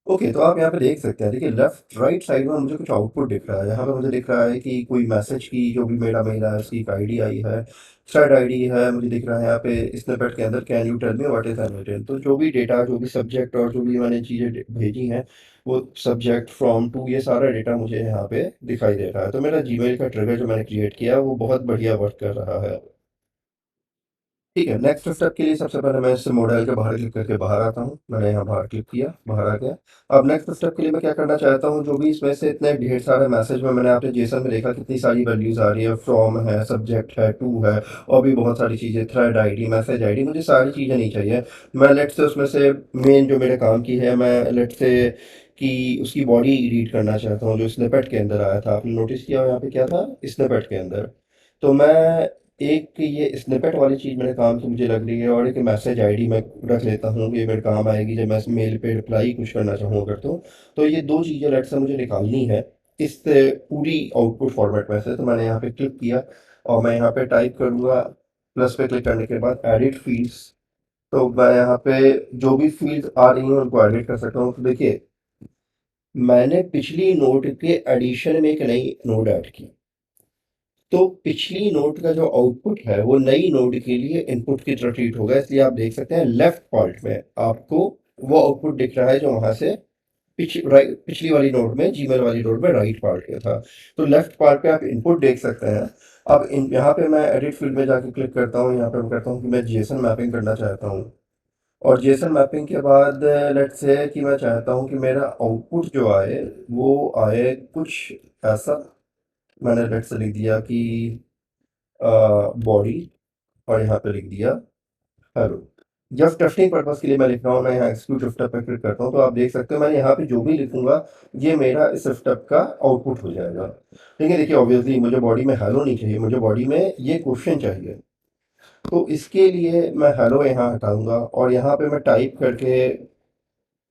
ओके, तो आप यहाँ पे देख सकते हैं, देखिए लेफ्ट राइट साइड में मुझे कुछ आउटपुट दिख रहा है। यहाँ पे मुझे दिख रहा है कि कोई मैसेज की जो भी मेरा मेल है उसकी एक आईडी आई है, थ्रेड आईडी है। मुझे दिख रहा है यहाँ पे स्निपेट के अंदर can you tell me what is N, तो जो भी डेटा, जो भी सब्जेक्ट और जो भी मैंने चीज़ें भेजी हैं वो सब्जेक्ट फ्रॉम टू ये सारा डेटा मुझे यहाँ पे दिखाई दे रहा है। तो मेरा जीमेल का ट्रिगर जो मैंने क्रिएट किया वो बहुत बढ़िया वर्क कर रहा है। ठीक है, नेक्स्ट स्टेप के लिए सबसे पहले मैं इस मॉडल के बाहर क्लिक करके बाहर आता हूँ। मैंने यहाँ बाहर क्लिक किया, बाहर आ गया। अब नेक्स्ट स्टेप के लिए मैं क्या करना चाहता हूँ, जो भी इसमें से इतने ढेर सारे मैसेज में मैंने आपने जेसन में देखा कितनी सारी वैल्यूज आ रही है, फ्रॉम है, सब्जेक्ट है, टू है, और भी बहुत सारी चीज़ें, थ्रेड आईडी, मैसेज आईडी, मुझे सारी चीज़ें नहीं चाहिए। मैं लेट से उसमें से मेन जो मेरे काम की है, मैं लेट से कि उसकी बॉडी रीड करना चाहता हूँ जो स्निपेट के अंदर आया था। आपने नोटिस किया यहाँ पे क्या था स्निपेट के अंदर। तो मैं एक ये स्निपेट वाली चीज़ मेरे काम की मुझे लग रही है, और एक मैसेज आईडी मैं रख लेता हूँ, ये मेरे काम आएगी जब मैं मेल पे रिप्लाई कुछ करना चाहूँ अगर। तो ये दो चीज़ें लेट से मुझे निकालनी है इस पूरी आउटपुट फॉर्मेट में से। तो मैंने यहाँ पे क्लिक किया और मैं यहाँ पे टाइप करूँगा, प्लस पे क्लिक करने के बाद एडिट फील्ड्स। तो मैं यहाँ पे जो भी फील्ड्स आ रही हैं उनको एडिट कर सकता हूँ। तो देखिए मैंने पिछली नोट के एडिशन में एक नई नोड ऐड की, तो पिछली नोड का जो आउटपुट है वो नई नोड के लिए इनपुट की तरह ट्रीट होगा। इसलिए आप देख सकते हैं लेफ्ट पार्ट में आपको वो आउटपुट दिख रहा है जो वहां से पिछली वाली नोड में, जीमेल वाली नोड में राइट पार्ट में था। तो लेफ्ट पार्ट पे आप इनपुट देख सकते हैं। अब यहाँ पे मैं एडिट फील्ड में जाके क्लिक करता हूँ, यहाँ पे मैं कहता हूँ कि मैं जेसन मैपिंग करना चाहता हूँ। और जेसन मैपिंग के बाद लेट्स से कि मैं चाहता हूँ कि मेरा आउटपुट जो आए वो आए कुछ ऐसा। मैंने लेट्स से लिख दिया कि बॉडी, और यहाँ पे लिख दिया हेलो। जब टेस्टिंग पर्पस के लिए मैं लिख रहा हूँ, मैं यहाँ एक्सिक्यूट स्टेप पे क्लिक करता हूँ, तो आप देख सकते हो मैं यहाँ पे जो भी लिखूंगा ये मेरा इस स्टेप का आउटपुट हो जाएगा। ठीक है, देखिए ऑब्वियसली मुझे बॉडी में हेलो नहीं चाहिए, मुझे बॉडी में ये क्वेश्चन चाहिए। तो इसके लिए मैं हेलो यहाँ हटाऊंगा और यहाँ पे मैं टाइप करके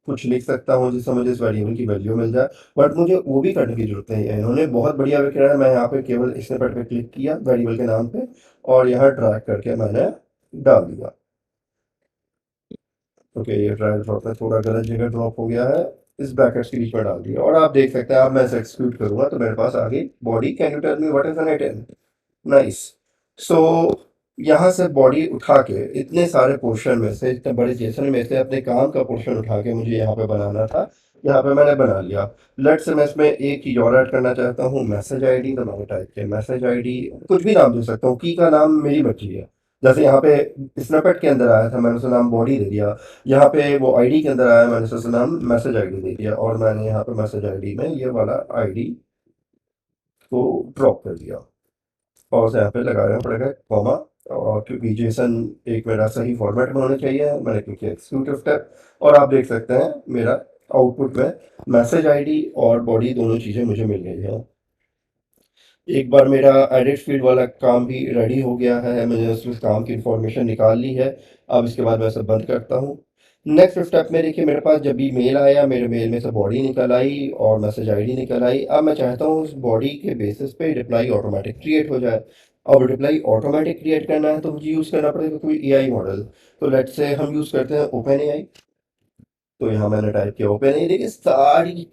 कुछ लिख सकता हूँ जिससे मुझे इस वेरिएबल की वैल्यू मिल जाए। बट मुझे वो भी करने की जरूरत नहीं है, इन्होंने बहुत बढ़िया वे किया है। मैं यहाँ पे केवल स्निपेट पे क्लिक किया वेरिएबल के नाम पे और यहाँ ड्रैग करके मैंने डाल दिया। ओके, ये ड्रैग ड्रॉप में थोड़ा गलत जगह ड्रॉप हो गया है, इस ब्रैकेट्स के बीच में डाल दिया। और आप देख सकते हैं, अब मैं इसे एक्सिक्यूट करूंगा तो मेरे पास आ गई body, can you tell me what is N item. Nice. So यहाँ से बॉडी उठा के इतने सारे पोर्शन में से, इतने बड़े जेसन में से अपने काम का पोर्शन उठा के मुझे यहाँ पे बनाना था, यहाँ पे मैंने बना लिया। लेट से मैं इसमें एक चीज और ऐड करना चाहता हूँ, मैसेज आईडी। तो मैंने टाइप किया मैसेज आईडी, कुछ भी नाम दे सकता हूँ, की का नाम मेरी मर्जी है। जैसे यहाँ पे स्नैपेट के अंदर आया था मैंने उसे नाम बॉडी दे दिया, यहाँ पे वो आईडी के अंदर आया मैंने उसे नाम मैसेज आईडी दे दिया, और मैंने यहाँ पे मैसेज आईडी में ये वाला आईडी को ड्रॉप कर दिया और उसे यहाँ पे लगाना पड़ेगा कॉमा। और क्योंकि जेसन एक मेरा सही फॉर्मेट में होना चाहिए, मैंने क्योंकि एक्सिक्यूटिव स्टेप, और आप देख सकते हैं मेरा आउटपुट में मैसेज आईडी और बॉडी दोनों चीज़ें मुझे मिल गई है। एक बार मेरा एडिट फील्ड वाला काम भी रेडी हो गया है, मैंने उसमें काम की इंफॉर्मेशन निकाल ली है। अब इसके बाद मैं सब बंद करता हूँ। नेक्स्ट स्टेप में देखिए, मेरे पास जब भी मेल आया, मेरे मेल में से बॉडी निकल आई और मैसेज आईडी निकल आई। अब मैं चाहता हूँ उस बॉडी के बेसिस पे रिप्लाई ऑटोमेटिक क्रिएट हो जाए। अब रिप्लाई ऑटोमेटिक क्रिएट करना है तो मुझे यूज़ करना पड़ेगा कोई एआई मॉडल। तो लेट्स से हम यूज़ करते हैं ओपन एआई। तो यहाँ मैंने टाइप किया ओपन एआई, देखिए सारी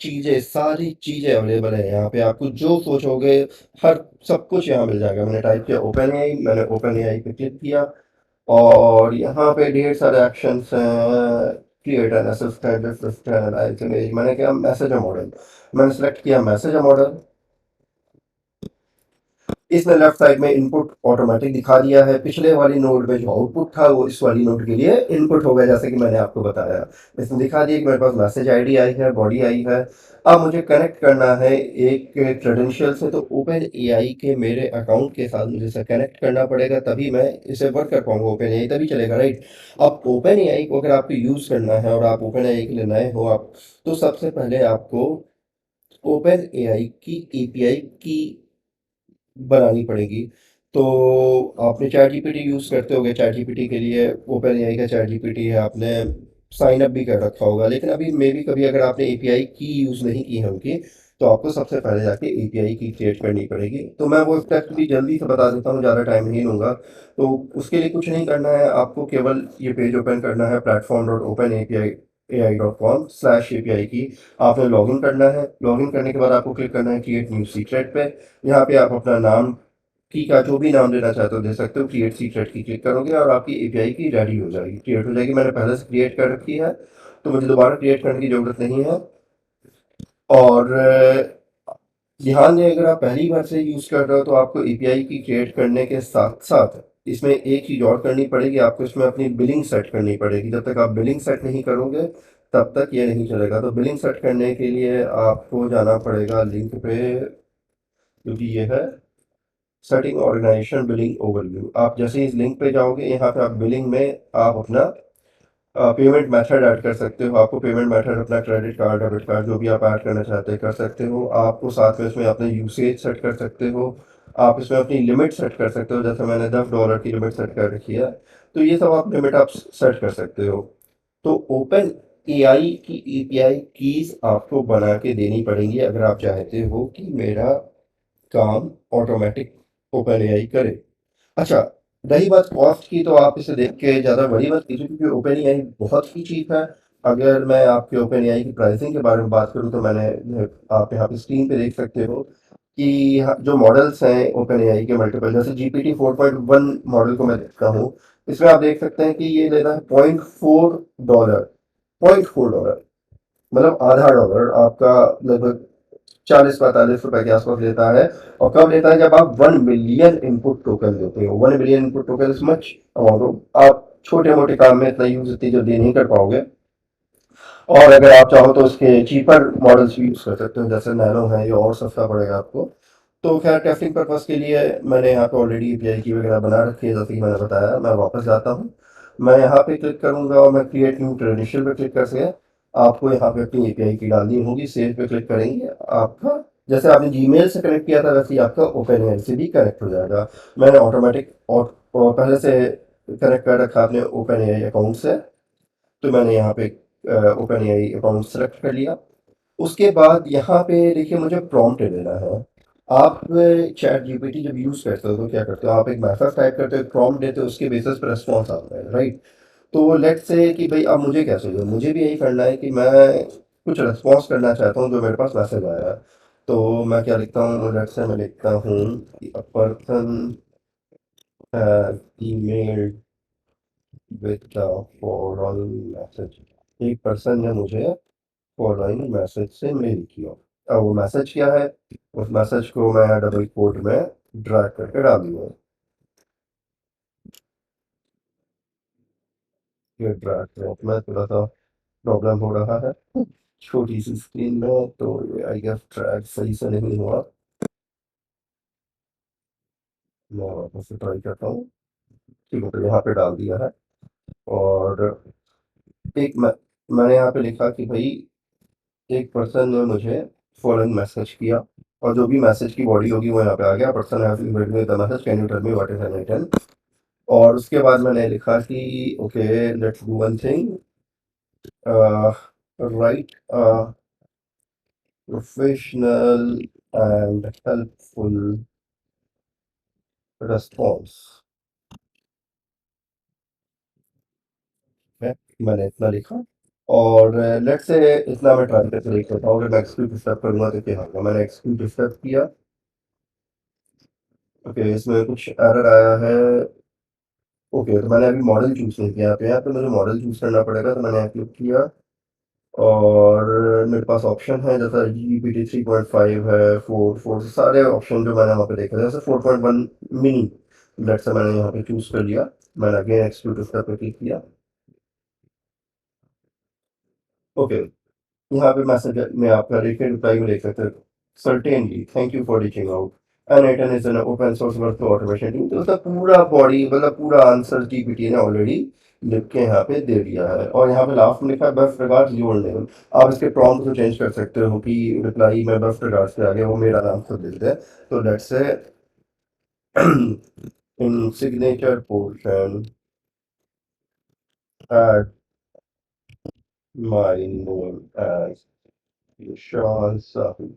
चीज़ें अवेलेबल है यहाँ पे, आपको जो सोचोगे हर सब कुछ यहाँ मिल जाएगा। मैंने टाइप किया ओपन एआई, मैंने ओपन एआई पे क्लिक किया और यहाँ पे ढेर सारे एक्शंस हैं। Create an assistant, assistant image, मैंने किया मैसेज मॉडल। मैंने सेलेक्ट किया मैसेज मॉडल। इसने लेफ्ट साइड में इनपुट ऑटोमेटिक दिखा दिया है। पिछले वाली नोड में जो आउटपुट था वो इस वाली नोड के लिए इनपुट हो गया, जैसे कि मैंने आपको बताया। इसने दिखा दिया कि मेरे पास मैसेज आईडी आई है, बॉडी आई है। अब मुझे कनेक्ट करना है एक क्रेडेंशियल से, तो ओपन एआई के मेरे अकाउंट के साथ मुझे इसे कनेक्ट करना पड़ेगा, तभी मैं इसे वर्क कर पाऊंगा। ओपन एआई तभी चलेगा, राइट। अब ओपन एआई को अगर आपको यूज़ करना है और आप ओपन एआई के लिए नए हो आप, तो सबसे पहले आपको ओपन एआई की एपीआई की बनानी पड़ेगी। तो आपने चैट जीपीटी यूज़ करते होगे, चैट जीपीटी के लिए ओपन एआई का चैट जीपीटी है, आपने साइन अप भी कर रखा होगा। लेकिन अभी मे भी कभी अगर आपने एपीआई की यूज़ नहीं की है उनकी, तो आपको सबसे पहले जाके एपीआई की क्रिएट करनी पड़ेगी। तो मैं वो स्टेप भी जल्दी से बता देता हूँ, ज़्यादा टाइम नहीं लूँगा। तो उसके लिए कुछ नहीं करना है, आपको केवल ये पेज ओपन करना है, platform.openapi.com/API की। आपने लॉगिन करना है। लॉगिन करने के बाद आपको क्लिक करना है क्रिएट न्यू सीक्रेट पे। यहाँ पे आप अपना नाम की का जो भी नाम देना चाहते हो दे सकते हो। क्रिएट सीक्रेट की क्लिक करोगे और आपकी एपीआई की रेडी हो जाएगी, क्रिएट हो जाएगी। मैंने पहले से क्रिएट कर रखी है, तो मुझे दोबारा क्रिएट करने की ज़रूरत नहीं है। और ध्यान दें, अगर आप पहली बार से यूज़ कर रहे हो तो आपको एपीआई की क्रिएट करने के साथ साथ इसमें एक चीज़ और करनी पड़ेगी, आपको इसमें अपनी बिलिंग सेट करनी पड़ेगी। जब तक आप बिलिंग सेट नहीं करोगे तब तक ये नहीं चलेगा। तो बिलिंग सेट करने के लिए आपको जाना पड़ेगा लिंक पे, क्योंकि ये है सेटिंग ऑर्गेनाइजेशन बिलिंग ओवरव्यू। आप जैसे ही इस लिंक पे जाओगे, यहाँ पे आप बिलिंग में आप अपना पेमेंट मेथड ऐड कर सकते हो। आपको पेमेंट मेथड अपना क्रेडिट कार्ड, डेबिट कार्ड, जो भी आप ऐड करना चाहते हैं कर सकते हो। आपको साथ में इसमें अपने यूसेज सेट कर सकते हो। आप इसमें अपनी लिमिट सेट कर सकते हो, जैसे मैंने $10 की लिमिट सेट कर रखी है। तो ये सब आप लिमिट आप सेट कर सकते हो। तो ओपन एआई की एपीआई कीज आपको बना के देनी पड़ेंगी अगर आप चाहते हो कि मेरा काम ऑटोमेटिक ओपन एआई करे। अच्छा, रही बात कॉस्ट की, तो आप इसे देख के ज़्यादा वरी मत कीजिए, क्योंकि ओपन एआई बहुत ही चीप है। अगर मैं आपके ओपन एआई की प्राइसिंग के बारे में बात करूँ तो आप यहाँ पे स्क्रीन पे देख सकते हो कि जो मॉडल्स हैं ओपन एआई के मल्टीपल, जैसे जीपीटी 4.1 मॉडल को मैं देखता हूँ, इसमें आप देख सकते हैं कि ये लेता है $0.4। $0.4 मतलब आधा डॉलर आपका, लगभग 40-45 रुपए के आसपास लेता है। और कब लेता है? जब आप 1 मिलियन इनपुट टोकन देते हो। 1 million input token is much amount. आप छोटे मोटे काम में इतना यूज इतनी जल्दी नहीं कर पाओगे। और अगर आप चाहो तो इसके चीपर मॉडल्स भी यूज कर सकते हो, जैसे नैनो है, ये और सस्ता पड़ेगा आपको। तो खैर, टेस्टिंग पर्पस के लिए मैंने यहाँ पे ऑलरेडी एपीआई की वगैरह बना रखी है, जैसे कि मैंने बताया। मैं वापस जाता हूँ, मैं यहाँ पे क्लिक करूंगा और मैं क्रिएट न्यू क्रेडेंशियल पे क्लिक करके आपको यहाँ पे अपनी एपीआई की डालनी होगी। सेव पे क्लिक करेंगे, आपका जैसे आपने जीमेल से कनेक्ट किया था वैसे ही आपका ओपन एआई से भी कनेक्ट हो जाएगा। मैंने ऑटोमेटिक और पहले से कनेक्ट कर रखा अपने ओपन एआई अकाउंट से। तो मैंने यहाँ पे ओपन एआई अकाउंट सेलेक्ट कर लिया। उसके बाद यहाँ पे देखिए, मुझे प्रॉम्प्ट देना है। आप चैट जीपीटी जब यूज़ करते हो तो क्या करते हो? आप एक मैसेज टाइप करते हो, प्रॉम्प्ट देते हो, उसके बेसिस पर रिस्पॉन्स आता है, राइट। तो लेट्स से कि भाई अब मुझे क्या चाहिए, मुझे भी यही करना है कि मैं कुछ रिस्पॉन्स करना चाहता हूँ जो मेरे पास मैसेज आया है। तो मैं क्या लिखता हूँ? लेट्स से मैं लिखता हूँ कि a person email with the following message. एक पर्सन ने मुझे फॉलोइंग मैसेज से मेल किया। अब वो मैसेज क्या है? उस मैसेज को मैं डबल कोट में ड्रैग करके डाल दूंगा। ये ड्रैग ड्रॉप में थोड़ा सा प्रॉब्लम हो रहा है, छोटी सी स्क्रीन में, तो आई गेस ड्रैग सही से नहीं हुआ। मैं वापस से ट्राई करता हूँ। ठीक है, तो यहाँ पे डाल दिया है। और मैंने यहाँ पे लिखा कि भाई एक पर्सन ने मुझे फॉलोइंग मैसेज किया। और जो भी मैसेज की बॉडी होगी वो यहाँ पे आ गया, person have read me the message, can you tell me what is N item. और उसके बाद मैंने लिखा कि okay let's do one thing, write professional and helpful response है। मैंने इतना लिखा और लेट्स से इतना मैं ट्राई करके देख लेता हूँ, अगर मैं एक्सक्यूट स्टेप करूँगा तो क्या होगा। मैंने एक्सक्यूट स्टेप किया। ओके इसमें कुछ एरर आया है। ओके तो मैंने अभी मॉडल चूज़ नहीं किया यहाँ पे मुझे मॉडल चूज़ करना पड़ेगा, तो मैंने यहाँ क्लिक किया और मेरे पास ऑप्शन है जैसा GPT 3.5 है, 4 सारे ऑप्शन जो मैंने वहाँ पे देखे थे, जैसे 4.1 मिनी लेट्स से मैंने यहाँ पे चूज़ कर लिया। मैंने अगेन एक्सक्यूट स्टेप पे क्लिक किया। ओके यहाँ पे मैसेज में आपका रेटेड रिप्लाई में देख सकते हैं, certainly thank you for reaching out, N8N is an open source workflow automation tool। तो उसका पूरा बॉडी मतलब पूरा आंसर जीपीटी ने ऑलरेडी लिख के यहाँ पे दे दिया है। और यहाँ पे लास्ट में लिखा है बेस्ट रिगार्ड्स योर नेम। आप इसके प्रॉम्प्ट को चेंज कर सकते हो कि रिप्लाई में बेस्ट रिगार्ड्स के आगे वो मेरा नाम खुद लिख दे। तो let's say in signature portion add my name as Vishal Sahu.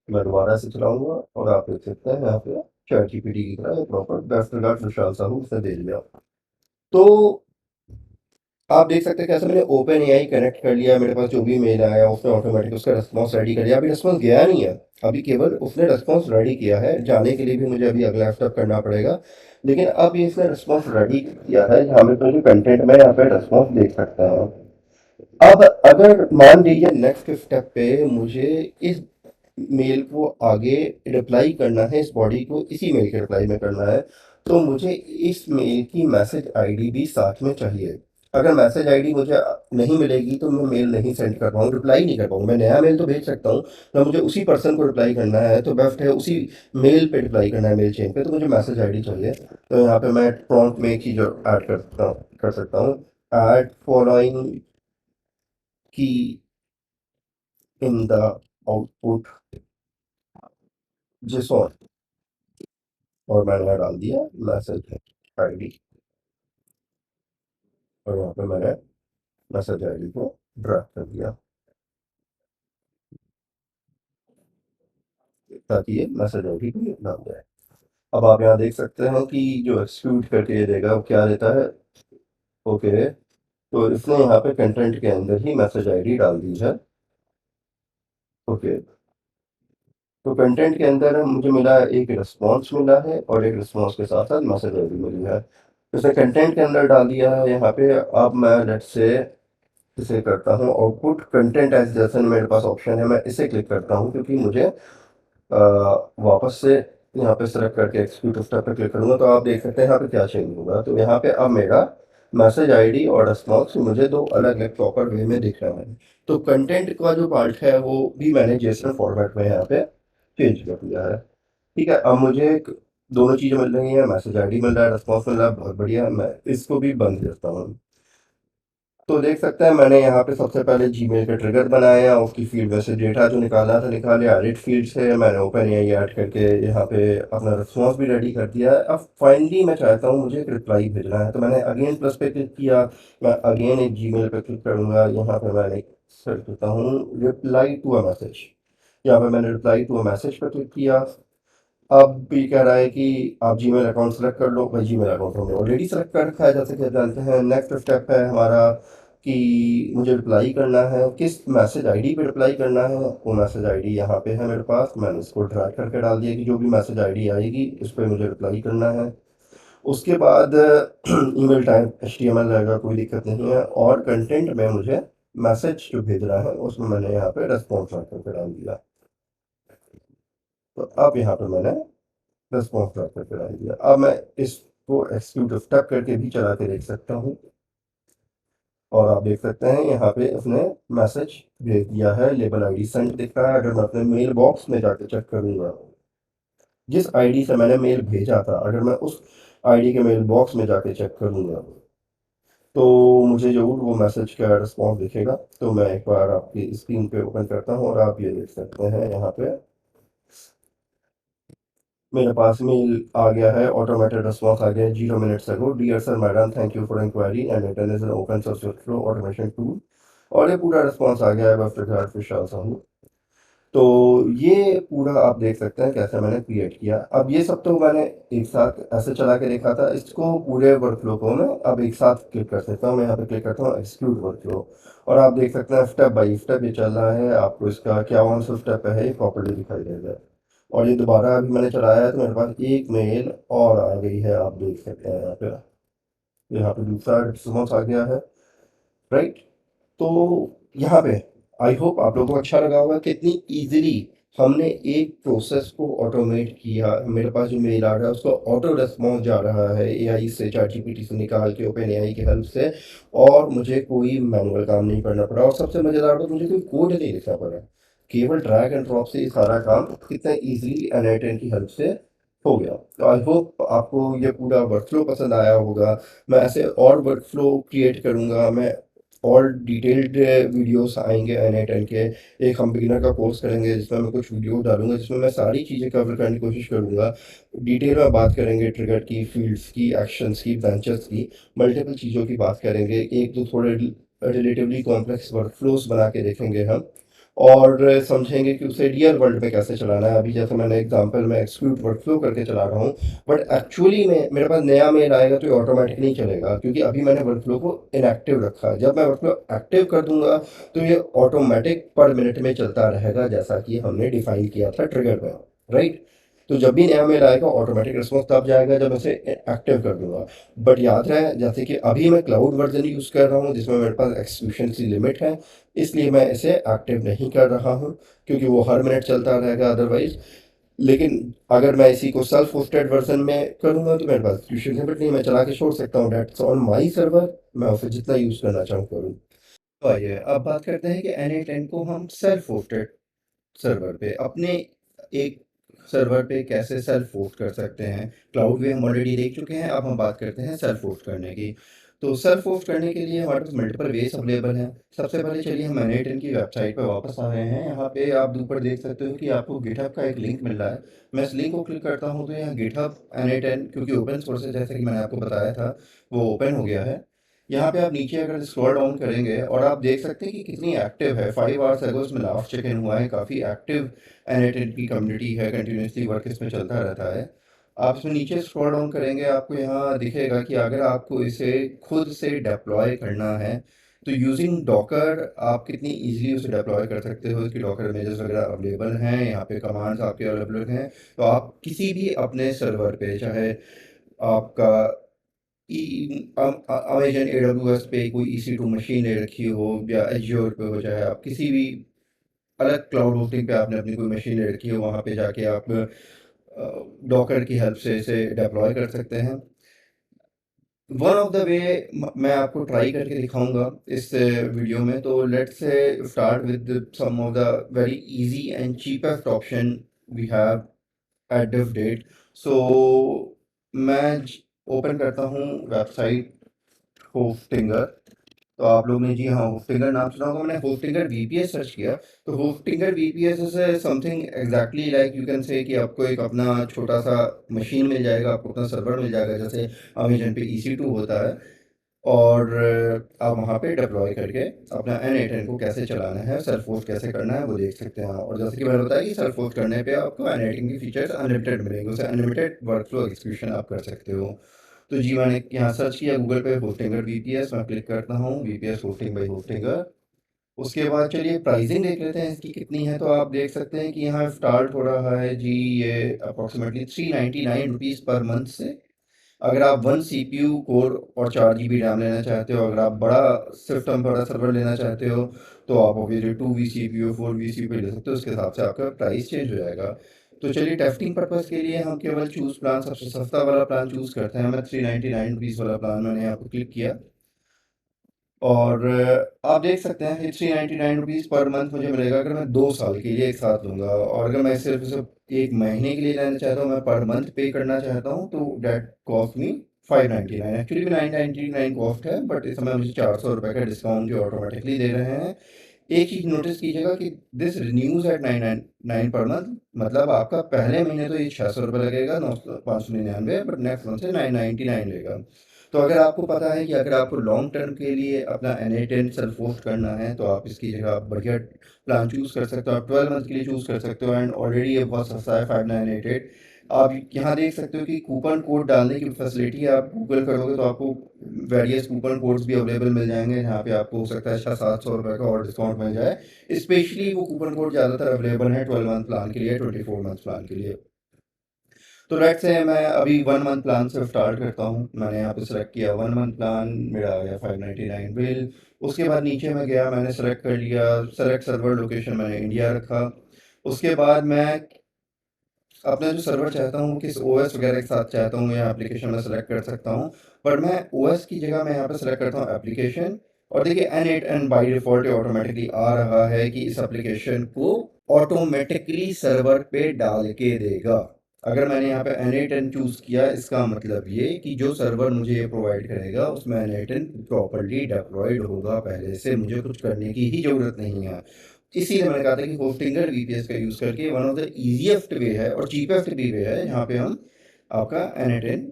मैं दोबारा से चलाऊंगा और आप देख सकते हैं यहाँ पे चैट जीपीटी की तरह प्रॉपर बेस्ट रिगार्ड्स विशाल साहू उसने दे दिया। तो आप देख सकते हैं कैसे मैंने ओपन एआई कनेक्ट कर लिया, मेरे पास जो भी मेल आया उसने ऑटोमेटिक उसका रिस्पॉन्स रेडी कर लिया। अभी रिस्पॉन्स गया नहीं है, अभी केवल उसने रिस्पॉन्स रेडी किया है। जाने के लिए भी मुझे अभी अगला स्टेप करना पड़ेगा, लेकिन अब ये इसने रिस्पॉन्स रेडी किया है। यहाँ पे तो जो कंटेंट में यहाँ पे रिस्पॉन्स देख सकता है। अब अगर मान लीजिए नेक्स्ट स्टेप पे मुझे इस मेल को आगे रिप्लाई करना है, इस बॉडी को इसी मेल के रिप्लाई में करना है, तो मुझे इस मेल की मैसेज आईडी भी साथ में चाहिए। अगर मैसेज आईडी मुझे नहीं मिलेगी तो मैं मेल नहीं सेंड कर पाऊँ, रिप्लाई नहीं कर पाऊँ। मैं नया मेल तो भेज सकता हूँ, तो मुझे उसी पर्सन को रिप्लाई करना है तो बेस्ट है उसी मेल पे रिप्लाई करना है, मेल चेन पे, तो मुझे मैसेज आईडी चाहिए। तो यहाँ पे मैं प्रॉम्प्ट में एक चीज़ ऐड कर सकता हूँ, ऐड फॉलोइंग की इन द आउटपुट JSON। और मैंने यहाँ डाल दिया मैसेज आईडी और यहाँ पे मैंने मैसेज आईडी को ड्रैग कर दिया ताकि ये मैसेज आईडी को डाल जाए। अब आप यहाँ देख सकते हैं कि जो एक्सक्यूट करके ये देगा वो क्या देता है। ओके तो इसने यहाँ पे कंटेंट के अंदर ही मैसेज आईडी डाल दी है। ओके तो कंटेंट के अंदर मुझे मिला एक रिस्पॉन्स मिला है और एक रिस्पॉन्स के साथ साथ मैसेज आईडी मिली है। तो इसने कंटेंट के अंदर डाल दिया है यहाँ पे। अब मैं लेट्स से इसे करता हूँ आउटपुट कंटेंट एज जैसे मेरे पास ऑप्शन है, मैं इसे क्लिक करता हूँ क्योंकि मुझे वापस से यहाँ पे सेलेक्ट करके एक्सिक्यूट स्टेप पे क्लिक करूँगा तो आप देख सकते हैं यहाँ पे क्या चेंज होगा। तो यहाँ पे अब मेरा मैसेज आईडी और रिस्पॉन्स मुझे दो अलग अलग प्रॉपर वे में दिख रहा है। तो कंटेंट का जो पार्ट है वो भी मैंने जेसन फॉर्मेट में यहाँ पे चेंज कर दिया है। ठीक है अब मुझे दोनों चीज़ें मिल रही हैं, मैसेज आईडी मिल रहा है, रिस्पॉन्स मिल रहा है, बहुत बढ़िया। मैं इसको भी बंद करता हूँ। तो देख सकते हैं मैंने यहाँ पे सबसे पहले जीमेल का ट्रिगर बनाया, उसकी फील्ड में से डेटा जो निकालना था निकाल लिया, एडिट फील्ड से मैंने ओपन एआई ऐड करके यहाँ पे अपना रिस्पॉन्स भी रेडी कर दिया है। अब फाइनली मैं चाहता हूँ मुझे एक रिप्लाई भेजना है, तो मैंने अगेन प्लस पे क्लिक किया। मैं अगेन एक जीमेल पे क्लिक करूँगा, यहाँ पे मैंने सर्च करता हूँ रिप्लाई टू अ मैसेज। यहाँ पे मैंने रिप्लाई टू अ मैसेज पे क्लिक किया। अब भी कह रहा है कि आप जीमेल अकाउंट सेलेक्ट कर लो। भाई जीमेल अकाउंट हमने ऑलरेडी सेलेक्ट कर रखा है जैसे कि आप जानते हैं। नेक्स्ट स्टेप है हमारा कि मुझे रिप्लाई करना है, किस मैसेज आईडी पे रिप्लाई करना है। वो मैसेज आईडी यहाँ पे है मेरे पास, मैंने इसको ड्रैग करके डाल दिया कि जो भी मैसेज आईडी आएगी उस पर मुझे रिप्लाई करना है। उसके बाद ईमेल टाइप HTML रहेगा, कोई दिक्कत नहीं है। और कंटेंट में मुझे मैसेज जो भेजना है उसमें मैंने यहाँ पे रेस्पॉन्स करके डाल दिया। तो अब यहाँ पे मैंने रिस्पॉन्स ड्रॉप करके डाल दिया। अब मैं इसको एक्सिक्यूट स्टेप करके भी चला के देख सकता हूँ और आप देख सकते हैं यहाँ पे उसने मैसेज भेज दिया है, लेबल आईडी सेंड दिख रहा है। अगर मैं अपने मेल बॉक्स में जाके चेक करूँगा जिस आईडी से मैंने मेल भेजा था, अगर मैं उस आईडी के मेल बॉक्स में जाके चेक करूँगा तो मुझे ज़रूर वो मैसेज का रिस्पॉन्स दिखेगा। तो मैं एक बार आपकी स्क्रीन पे ओपन करता हूँ और आप ये देख सकते हैं यहाँ पे मेरे पास मेल आ गया है, ऑटोमेटेड रिस्पॉन्स आ गया है 0 minutes ago. Dear sir madam, thank you for inquiry and return is N open source workflow automation tool. और ये पूरा रिस्पॉन्स आ गया है बस रिगार्ड विशाल साहू। तो ये पूरा आप देख सकते हैं कैसे मैंने क्रिएट किया। अब ये सब तो मैंने एक साथ ऐसे चला के देखा था, इसको पूरे वर्कफ्लो को मैं अब एक साथ क्लिक कर सकता हूँ। मैं यहाँ पे क्लिक करता हूँ एक्सक्लूड वर्कफ्लो और आप देख सकते हैं स्टेप बाई स्टेप ये चल रहा है। आपको इसका क्या कौन सा स्टेप है ये प्रॉपर्ली दिखाई देगा। और ये दोबारा अभी मैंने चलाया है तो मेरे पास एक मेल और आ गई है, आप देख सकते हैं यहाँ पे दूसरा रिस्पॉन्स आ गया है, राइट। तो यहाँ पे आई होप आप लोगों को अच्छा लगा होगा कितनी इजीली हमने एक प्रोसेस को ऑटोमेट किया। मेरे पास जो मेल आ रहा है उसको ऑटो रेस्पॉन्स जा रहा है एआई से, चैट जीपीटी से निकाल के, ओपन एआई की हेल्प से, और मुझे कोई मैनुअल काम नहीं करना पड़ा। और सबसे मज़ेदार बात, मुझे कोई कोड नहीं लिखना पड़ा, केवल ड्रैग एंड ड्रॉप से ये सारा काम कितना इजीली एन की हेल्प से हो गया। तो आई होप आपको ये पूरा वर्कफ्लो पसंद आया होगा। मैं ऐसे और वर्कफ्लो क्रिएट करूँगा, मैं और डिटेल्ड वीडियोस आएंगे एन के। एक हम बिगिनर का कोर्स करेंगे जिसमें मैं कुछ वीडियो डालूंगा जिसमें मैं सारी चीज़ें कवर करने की कोशिश करूंगा। डिटेल में बात करेंगे ट्रिगर की, फील्ड्स की, एक्शंस की, ब्रांचेस की, मल्टीपल चीज़ों की बात करेंगे। एक दो थोड़े रिलेटिवली कॉम्प्लेक्स वर्कफ्लोज बना के देखेंगे हम, और समझेंगे कि उसे रियल वर्ल्ड में कैसे चलाना है। अभी जैसे मैंने एग्जांपल में एक्सक्लूड वर्कफ्लो करके चला रहा हूँ, बट एक्चुअली में मेरे पास नया मेल आएगा तो ये ऑटोमेटिक नहीं चलेगा क्योंकि अभी मैंने वर्कफ्लो को इनएक्टिव रखा है। जब मैं वर्कफ्लो एक्टिव कर दूंगा तो ये ऑटोमेटिक पर मिनट में चलता रहेगा जैसा कि हमने डिफाइन किया था ट्रिगर में, राइट। तो जब भी नया मेल आएगा ऑटोमेटिक रिस्पॉन्स तब जाएगा जब मैं इसे एक्टिव कर दूंगा। बट याद रहे जैसे कि अभी मैं क्लाउड वर्जन यूज़ कर रहा हूँ जिसमें मेरे पास एक्सक्यूशन की लिमिट है, इसलिए मैं इसे एक्टिव नहीं कर रहा हूँ क्योंकि वो हर मिनट चलता रहेगा अदरवाइज। लेकिन अगर मैं इसी को सेल्फ होस्टेड वर्जन में करूँगा तो मेरे पास क्यूशन लिमिट नहीं, मैं चला के छोड़ सकता हूँ, डेट्स ऑन माई सर्वर, मैं उसे जितना यूज़ करना चाहूँ करूँ। तो आइए अब बात करते हैं कि NA10 को हम सेल्फ होस्टेड सर्वर पे अपने एक सर्वर पे कैसे सेल्फ होस्ट कर सकते हैं। क्लाउड वे हम ऑलरेडी देख चुके हैं, अब हम बात करते हैं सेल्फ होस्ट करने की। तो सेल्फ होस्ट करने के लिए हमारे पास मल्टीपल वेज अवेलेबल हैं। सबसे पहले चलिए हम मैनेटन की वेबसाइट पर वापस आ रहे हैं। यहाँ पे आप ऊपर देख सकते हो कि आपको गिटहब का एक लिंक मिल रहा है। मैं इस लिंक को क्लिक करता हूँ तो यहाँ गिटहब NA10 क्योंकि ओपन सोर्स है जैसे कि मैंने आपको बताया था वो ओपन हो गया है। यहाँ पे आप नीचे अगर स्क्रॉल डाउन करेंगे और आप देख सकते हैं कि कितनी एक्टिव है। 5 आवर्स अगो इसमें लास्ट चेक इन हुआ है, काफ़ी एक्टिव एन की कम्युनिटी है, कंटिन्यूसली वर्क इसमें चलता रहता है। आप इसमें नीचे स्क्रॉल डाउन करेंगे आपको यहाँ दिखेगा कि अगर आपको इसे खुद से डिप्लॉय करना है तो यूजिंग डॉकर आप कितनी इजीली उसे डिप्लॉय कर सकते हो। इसकी डॉकर इमेजेस वगैरह अवेलेबल हैं, यहाँ पे कमांड्स आपके अवेलेबल हैं। तो आप किसी भी अपने सर्वर पे, चाहे आपका अमेजन AWS पे कोई EC2 मशीन ले रखी हो या एज्योर पे हो, चाहे आप किसी भी अलग क्लाउड होस्टिंग पे आपने अपनी कोई मशीन ले रखी हो, वहाँ पे जाके आप डॉकर की हेल्प से इसे डिप्लॉय कर सकते हैं। वन ऑफ द वे मैं आपको ट्राई करके दिखाऊंगा इस वीडियो में। तो let's say start with some of the very easy and cheapest option we have at this date. So मैं ओपन करता हूँ वेबसाइट होस्टिंगर। तो आप लोग ने जी हाँ होस्टिंगर नाम सुना होगा। मैंने होस्टिंगर VPS सर्च किया तो Hostinger VPS is something exactly like you can say कि आपको एक अपना छोटा सा मशीन मिल जाएगा, आपको अपना सर्वर मिल जाएगा जैसे अमेजन पे EC2 होता है। और आप वहाँ पे डिप्लॉय करके अपना N8N को कैसे चलाना है, सेल्फ होस्ट कैसे करना है वो देख सकते हैं। और जैसे कि मैंने बताया कि सेल्फ होस्ट करने पे आपको N8N की फीचर्स अनलिमिटेड मिलेंगे, उसे अनलिमिटेड वर्कफ्लो एग्जीक्यूशन आप कर सकते हो। तो जी मैंने यहाँ सर्च किया गूगल पे होस्टिंगर VPS, मैं क्लिक करता हूँ VPS होस्टिंग बाई होस्टिंगर। उसके बाद चलिए प्राइसिंग देख लेते हैं इसकी कितनी है। तो आप देख सकते हैं कि यहाँ स्टार्ट हो रहा है जी ये अप्रॉक्सीमेटली 399 रुपीज़ पर मंथ से। अगर आप 1 CPU कोर और 4 GB रैम लेना चाहते हो, अगर आप बड़ा सिस्टम बड़ा सर्वर लेना चाहते हो तो आप ऑब्वियसली 2 vCPU 4 vCPU ले सकते हो, उसके हिसाब से आपका प्राइस चेंज हो जाएगा। तो चलिए टेस्टिंग पर्पज़ के लिए हम केवल चूज़ प्लान, सबसे सस्ता वाला प्लान चूज़ करते हैं। मैं 399 रुपीज़ वाला प्लान मैंने यहाँ पर क्लिक किया और आप देख सकते हैं कि 399 रुपीज़ पर मंथ मुझे मिलेगा अगर मैं 2 साल के लिए एक साथ लूँगा। और अगर मैं सिर्फ सिर्फ एक महीने के लिए लेना चाहता हूँ, मैं पर मंथ पे करना चाहता हूँ, तो डेट कॉस्ट मी 599 एक्चुअली भी 999 कॉस्ट है, बट इस समय मुझे 400 रुपये का डिस्काउंट जो ऑटोमेटिकली दे रहे हैं। एक चीज़ नोटिस कीजिएगा कि this renews eight 999 per month, मतलब आपका पहले महीने तो ये 600 रुपये लगेगा, 599, बट नेक्स्ट मंथ से 999 लेगा। तो अगर आपको पता है कि अगर आपको लॉन्ग टर्म के लिए अपना NA10 सेल्फ होस्ट करना है, तो आप इसकी जगह आप बढ़िया प्लान चूज़ कर सकते हो। आप 12 मंथ के लिए चूज़ कर सकते हो, एंड ऑलरेडी ये बहुत सस्ता है, 5988। आप यहाँ देख सकते हो कि कूपन कोड डालने की फैसिलिटी है। आप गूगल करोगे तो आपको वेरियस कूपन कोड्स भी अवेलेबल मिल जाएंगे, जहाँ पे आपको हो सकता है 600-700 रुपये का और डिस्काउंट मिल जाए। स्पेशली वो कूपन कोड ज़्यादातर अवेलेबल है 12 मंथ प्लान के लिए, 24 मंथ प्लान के लिए। तो लेट्स से मैं अभी 1 मंथ प्लान से स्टार्ट करता हूँ। मैंने यहाँ पे सेलेक्ट किया 1 मंथ प्लान, मेरा आ गया 599 बिल। उसके बाद नीचे में गया, मैंने सेलेक्ट कर लिया, सेलेक्ट सर्वर लोकेशन मैंने इंडिया रखा। उसके बाद मैं अपना जो सर्वर चाहता हूँ, किस OS वगैरह के साथ चाहता हूँ, या एप्लीकेशन में सेलेक्ट कर सकता हूँ। पर मैं OS की जगह मैं यहाँ पे सेलेक्ट करता हूँ एप्लीकेशन। और देखिए N8 बाई डिफ़ॉल्ट ऑटोमेटिकली आ रहा है कि इस एप्लीकेशन को ऑटोमेटिकली सर्वर पे डाल के देगा। अगर मैंने यहाँ पे N8 चूज़ किया, इसका मतलब ये कि जो सर्वर मुझे ये प्रोवाइड करेगा उसमें N8 प्रॉपरली डिप्लॉयड होगा, पहले से मुझे कुछ करने की ही ज़रूरत नहीं है। इसीलिए मैंने कहा था कि होस्टिंगर VPS का यूज़ करके वन ऑफ द ईजीएस्ट वे है और चीपेस्ट भी वे है, जहाँ पे हम आपका N8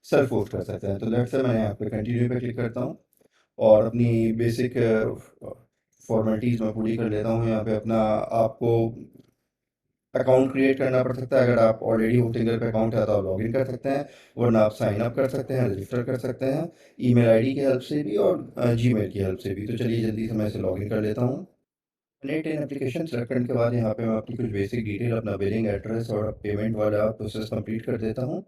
सेल्फ होस्ट कर सकते हैं। तो लेट्स से मैं यहाँ पे कंटिन्यू पे क्लिक करता हूँ और अपनी बेसिक फॉर्मेलिटीज़ मैं पूरी कर लेता हूँ। यहाँ पे अपना आपको अकाउंट क्रिएट करना पड़ सकता है। अगर आप ऑलरेडी होस्टिंगर पे अकाउंट है तो आप लॉगिन कर सकते हैं, वरना आप साइन अप कर सकते हैं, रजिस्टर कर सकते हैं, ईमेल आईडी की हेल्प से भी और जीमेल की हेल्प से भी। तो चलिए जल्दी से मैं इसे लॉगिन कर लेता हूँ। N8 एप्लीकेशन सेलेक्ट करने के बाद यहाँ पे मैं अपनी कुछ बेसिक डिटेल, अपना बिलिंग एड्रेस और पेमेंट वाला प्रोसेस कंप्लीट कर देता हूँ।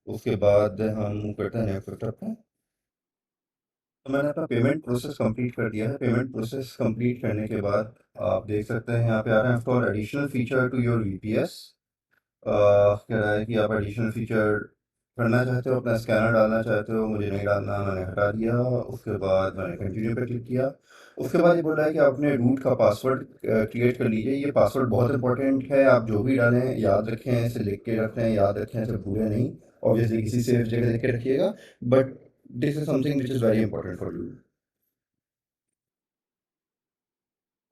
उसके बाद हम करते हैं नेक्स्ट स्टेप पे। तो मैंने अपना पेमेंट प्रोसेस कंप्लीट कर दिया है। पेमेंट प्रोसेस कंप्लीट करने के बाद आप देख सकते हैं यहाँ पे आ रहा है for additional feature to your VPS। कह रहा है कि आप एडिशनल फीचर करना चाहते हो, अपना स्कैनर डालना चाहते हो, मुझे नहीं डालना, मैंने हटा दिया। उसके बाद मैंने कंटिन्यू पे क्लिक किया। उसके बाद ये बोल रहा है कि आप अपने रूट का पासवर्ड क्रिएट कर लीजिए। ये पासवर्ड बहुत इंपॉर्टेंट है, आप जो भी डालें याद रखें, इसे लिख के रखें, याद रखें, इसे भूलें नहीं। ऑब्वियसली किसी सेफ जगह लिख के रखिएगा, but this is something which is very important for you.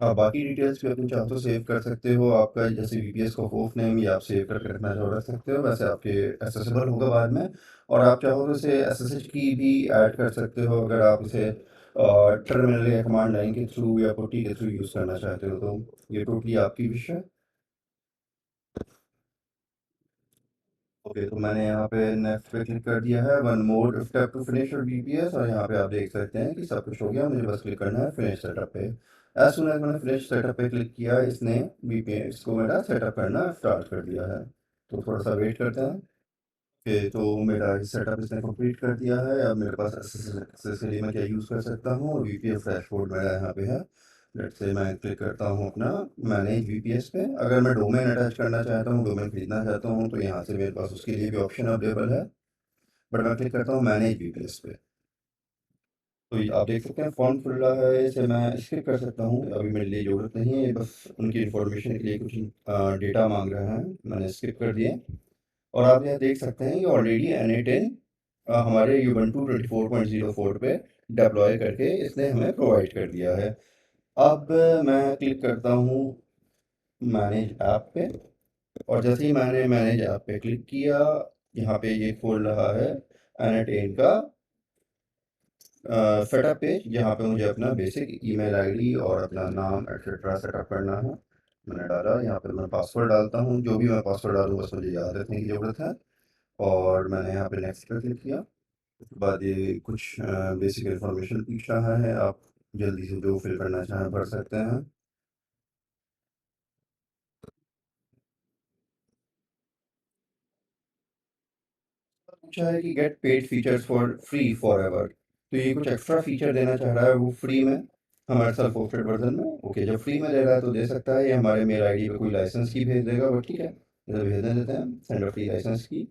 हाँ, बाकी डिटेल्स भी अपनी चाहो तो सेव कर सकते हो। आपका जैसे VPS का होस्ट नेम या आप सेव करके रखना चाहो रख सकते हो, वैसे आपके एक्सेसिबल होगा बाद में। और आप चाहो तो इसे SSH की भी ऐड कर सकते हो, अगर आप इसे टर्मिनल या कमांड लाइन के थ्रू या पुट्टी के थ्रू यूज़ करना चाहते हो, तो ये टोटली आपकी विश है। ओके, तो मैंने यहाँ पे नेक्स्ट पे क्लिक कर दिया है, one more step to finish your VPS। और यहाँ पे आप देख सकते हैं कि सब कुछ हो गया, मुझे बस क्लिक करना है फिनिश सेटअप पे। एज सुन एज मैंने फिनिश सेटअप पे क्लिक किया, इसने VPS को मेरा सेटअप करना स्टार्ट कर दिया है। तो थोड़ा सा वेट करते हैं। ओके, तो मेरा सेटअप इसने कंप्लीट कर दिया है। अब मेरे पास एक्सेस के लिए मैं क्या यूज़ कर सकता हूँ, VPS डैशबोर्ड मेरा यहाँ पे है। लेट्स से मैं क्लिक करता हूँ अपना मैनेज VPS पे। अगर मैं डोमेन अटैच करना चाहता हूँ, डोमेन खरीदना चाहता हूँ, तो यहाँ से मेरे पास उसके लिए भी ऑप्शन अवेलेबल है। बट मैं क्लिक करता हूँ मैनेज VPS पे। तो ये आप देख सकते हैं फॉन्ट खुल रहा है, इसे मैं स्किप कर सकता हूँ, अभी मेरे लिए ज़रूरत नहीं है। ये बस उनकी इन्फॉर्मेशन के लिए कुछ डेटा मांग रहे हैं, मैंने स्किप कर दिया। और आप यहाँ देख सकते हैं कि ऑलरेडी N8 हमारे Ubuntu 24.04 पे डिप्लॉय करके इसने हमें प्रोवाइड कर दिया है। अब मैं क्लिक करता हूँ मैनेज ऐप पे, और जैसे ही मैंने मैनेज ऐप पे क्लिक किया, यहाँ पे ये खोल रहा है N8 का सेटअप पेज, जहाँ पे मुझे अपना बेसिक ईमेल आईडी और अपना नाम एक्सेट्रा सेटअप करना है। मैंने डाला, यहाँ पे मैं पासवर्ड डालता हूँ, जो भी मैं पासवर्ड डालूँ बस मुझे याद रखने की ज़रूरत है। और मैंने यहाँ पे नेक्स्ट पर क्लिक किया। उसके बाद ये कुछ बेसिक इन्फॉर्मेशन पूछ रहा है, आप जल्दी से जो फिल करना चाहें भर सकते हैं। पूछा है कि get paid features for free for ever, तो ये कुछ एक्स्ट्रा फीचर देना चाह रहा है वो फ्री में हमारे सेल्फ होस्टेड वर्जन में। ओके, जब फ्री में ले रहा है तो दे सकता है, ये हमारे मेल आईडी पे कोई लाइसेंस की भेज देगा, बट ठीक है, इधर भेजने देते हैं सेंड फ्री लाइसेंस की।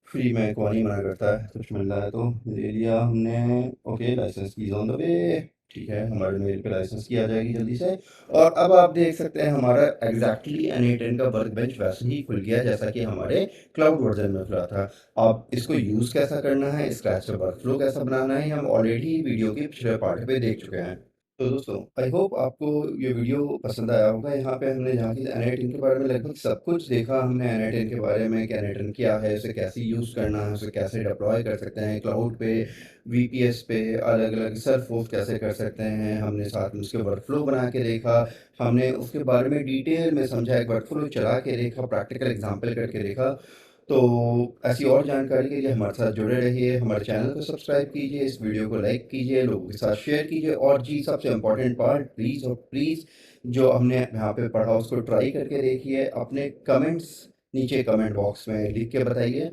फ्री में कौन ही मना करता है, कुछ मिल रहा है तो ले लिया हमने। ओके, लाइसेंस की ऑन द वे। ठीक है, हमारे मेल पे लाइसेंस की आ जाएगी जल्दी से। और अब आप देख सकते हैं हमारा एग्ज़ैक्टली n8n का वर्कबेंच वैसे ही खुल गया जैसा कि हमारे क्लाउड वर्ज़न में खुला था। अब इसको यूज़ कैसा करना है, स्क्रैच से वर्कफ़्लो कैसा बनाना है, ये हम ऑलरेडी वीडियो के पिछले पार्ट पे देख चुके हैं। तो दोस्तों, आई होप आपको ये वीडियो पसंद आया होगा। यहाँ पे हमने जहाँ की n8n के बारे में लगभग सब कुछ देखा हमने n8n के बारे में कि n8n क्या है, उसे कैसे यूज़ करना है, उसे कैसे डिप्लॉय कर सकते हैं क्लाउड पे, वीपीएस पे, अलग-अलग सर्फ वो कैसे कर सकते हैं। हमने साथ में उसके वर्कफ़्लो बना के देखा, हमने उसके बारे में डिटेल में समझा, एक वर्कफ़्लो चला के देखा, प्रैक्टिकल एग्ज़ाम्पल करके देखा। तो ऐसी और जानकारी के लिए हमारे साथ जुड़े रहिए, हमारे चैनल को सब्सक्राइब कीजिए, इस वीडियो को लाइक कीजिए, लोगों के साथ शेयर कीजिए और जी सबसे इम्पोर्टेंट पार्ट प्लीज़ और प्लीज़ जो हमने यहाँ पे पढ़ा उसको ट्राई करके देखिए, अपने कमेंट्स नीचे कमेंट बॉक्स में लिख के बताइए।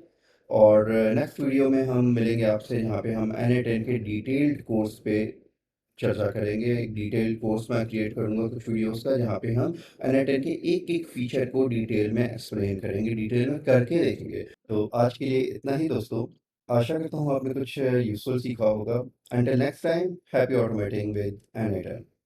और नेक्स्ट वीडियो में हम मिलेंगे आपसे जहाँ पे हम n8n के डिटेल्ड कोर्स पे चर्चा करेंगे। एक डिटेल्ड कोर्स मैं क्रिएट करूँगा कुछ वीडियोज़ का जहाँ पे हम n8n के एक-एक फीचर को डिटेल में एक्सप्लेन करेंगे, डिटेल में करके देखेंगे। तो आज के लिए इतना ही दोस्तों। आशा करता हूँ आपने कुछ यूज़फुल सीखा होगा। Until next time, happy automating with n8n।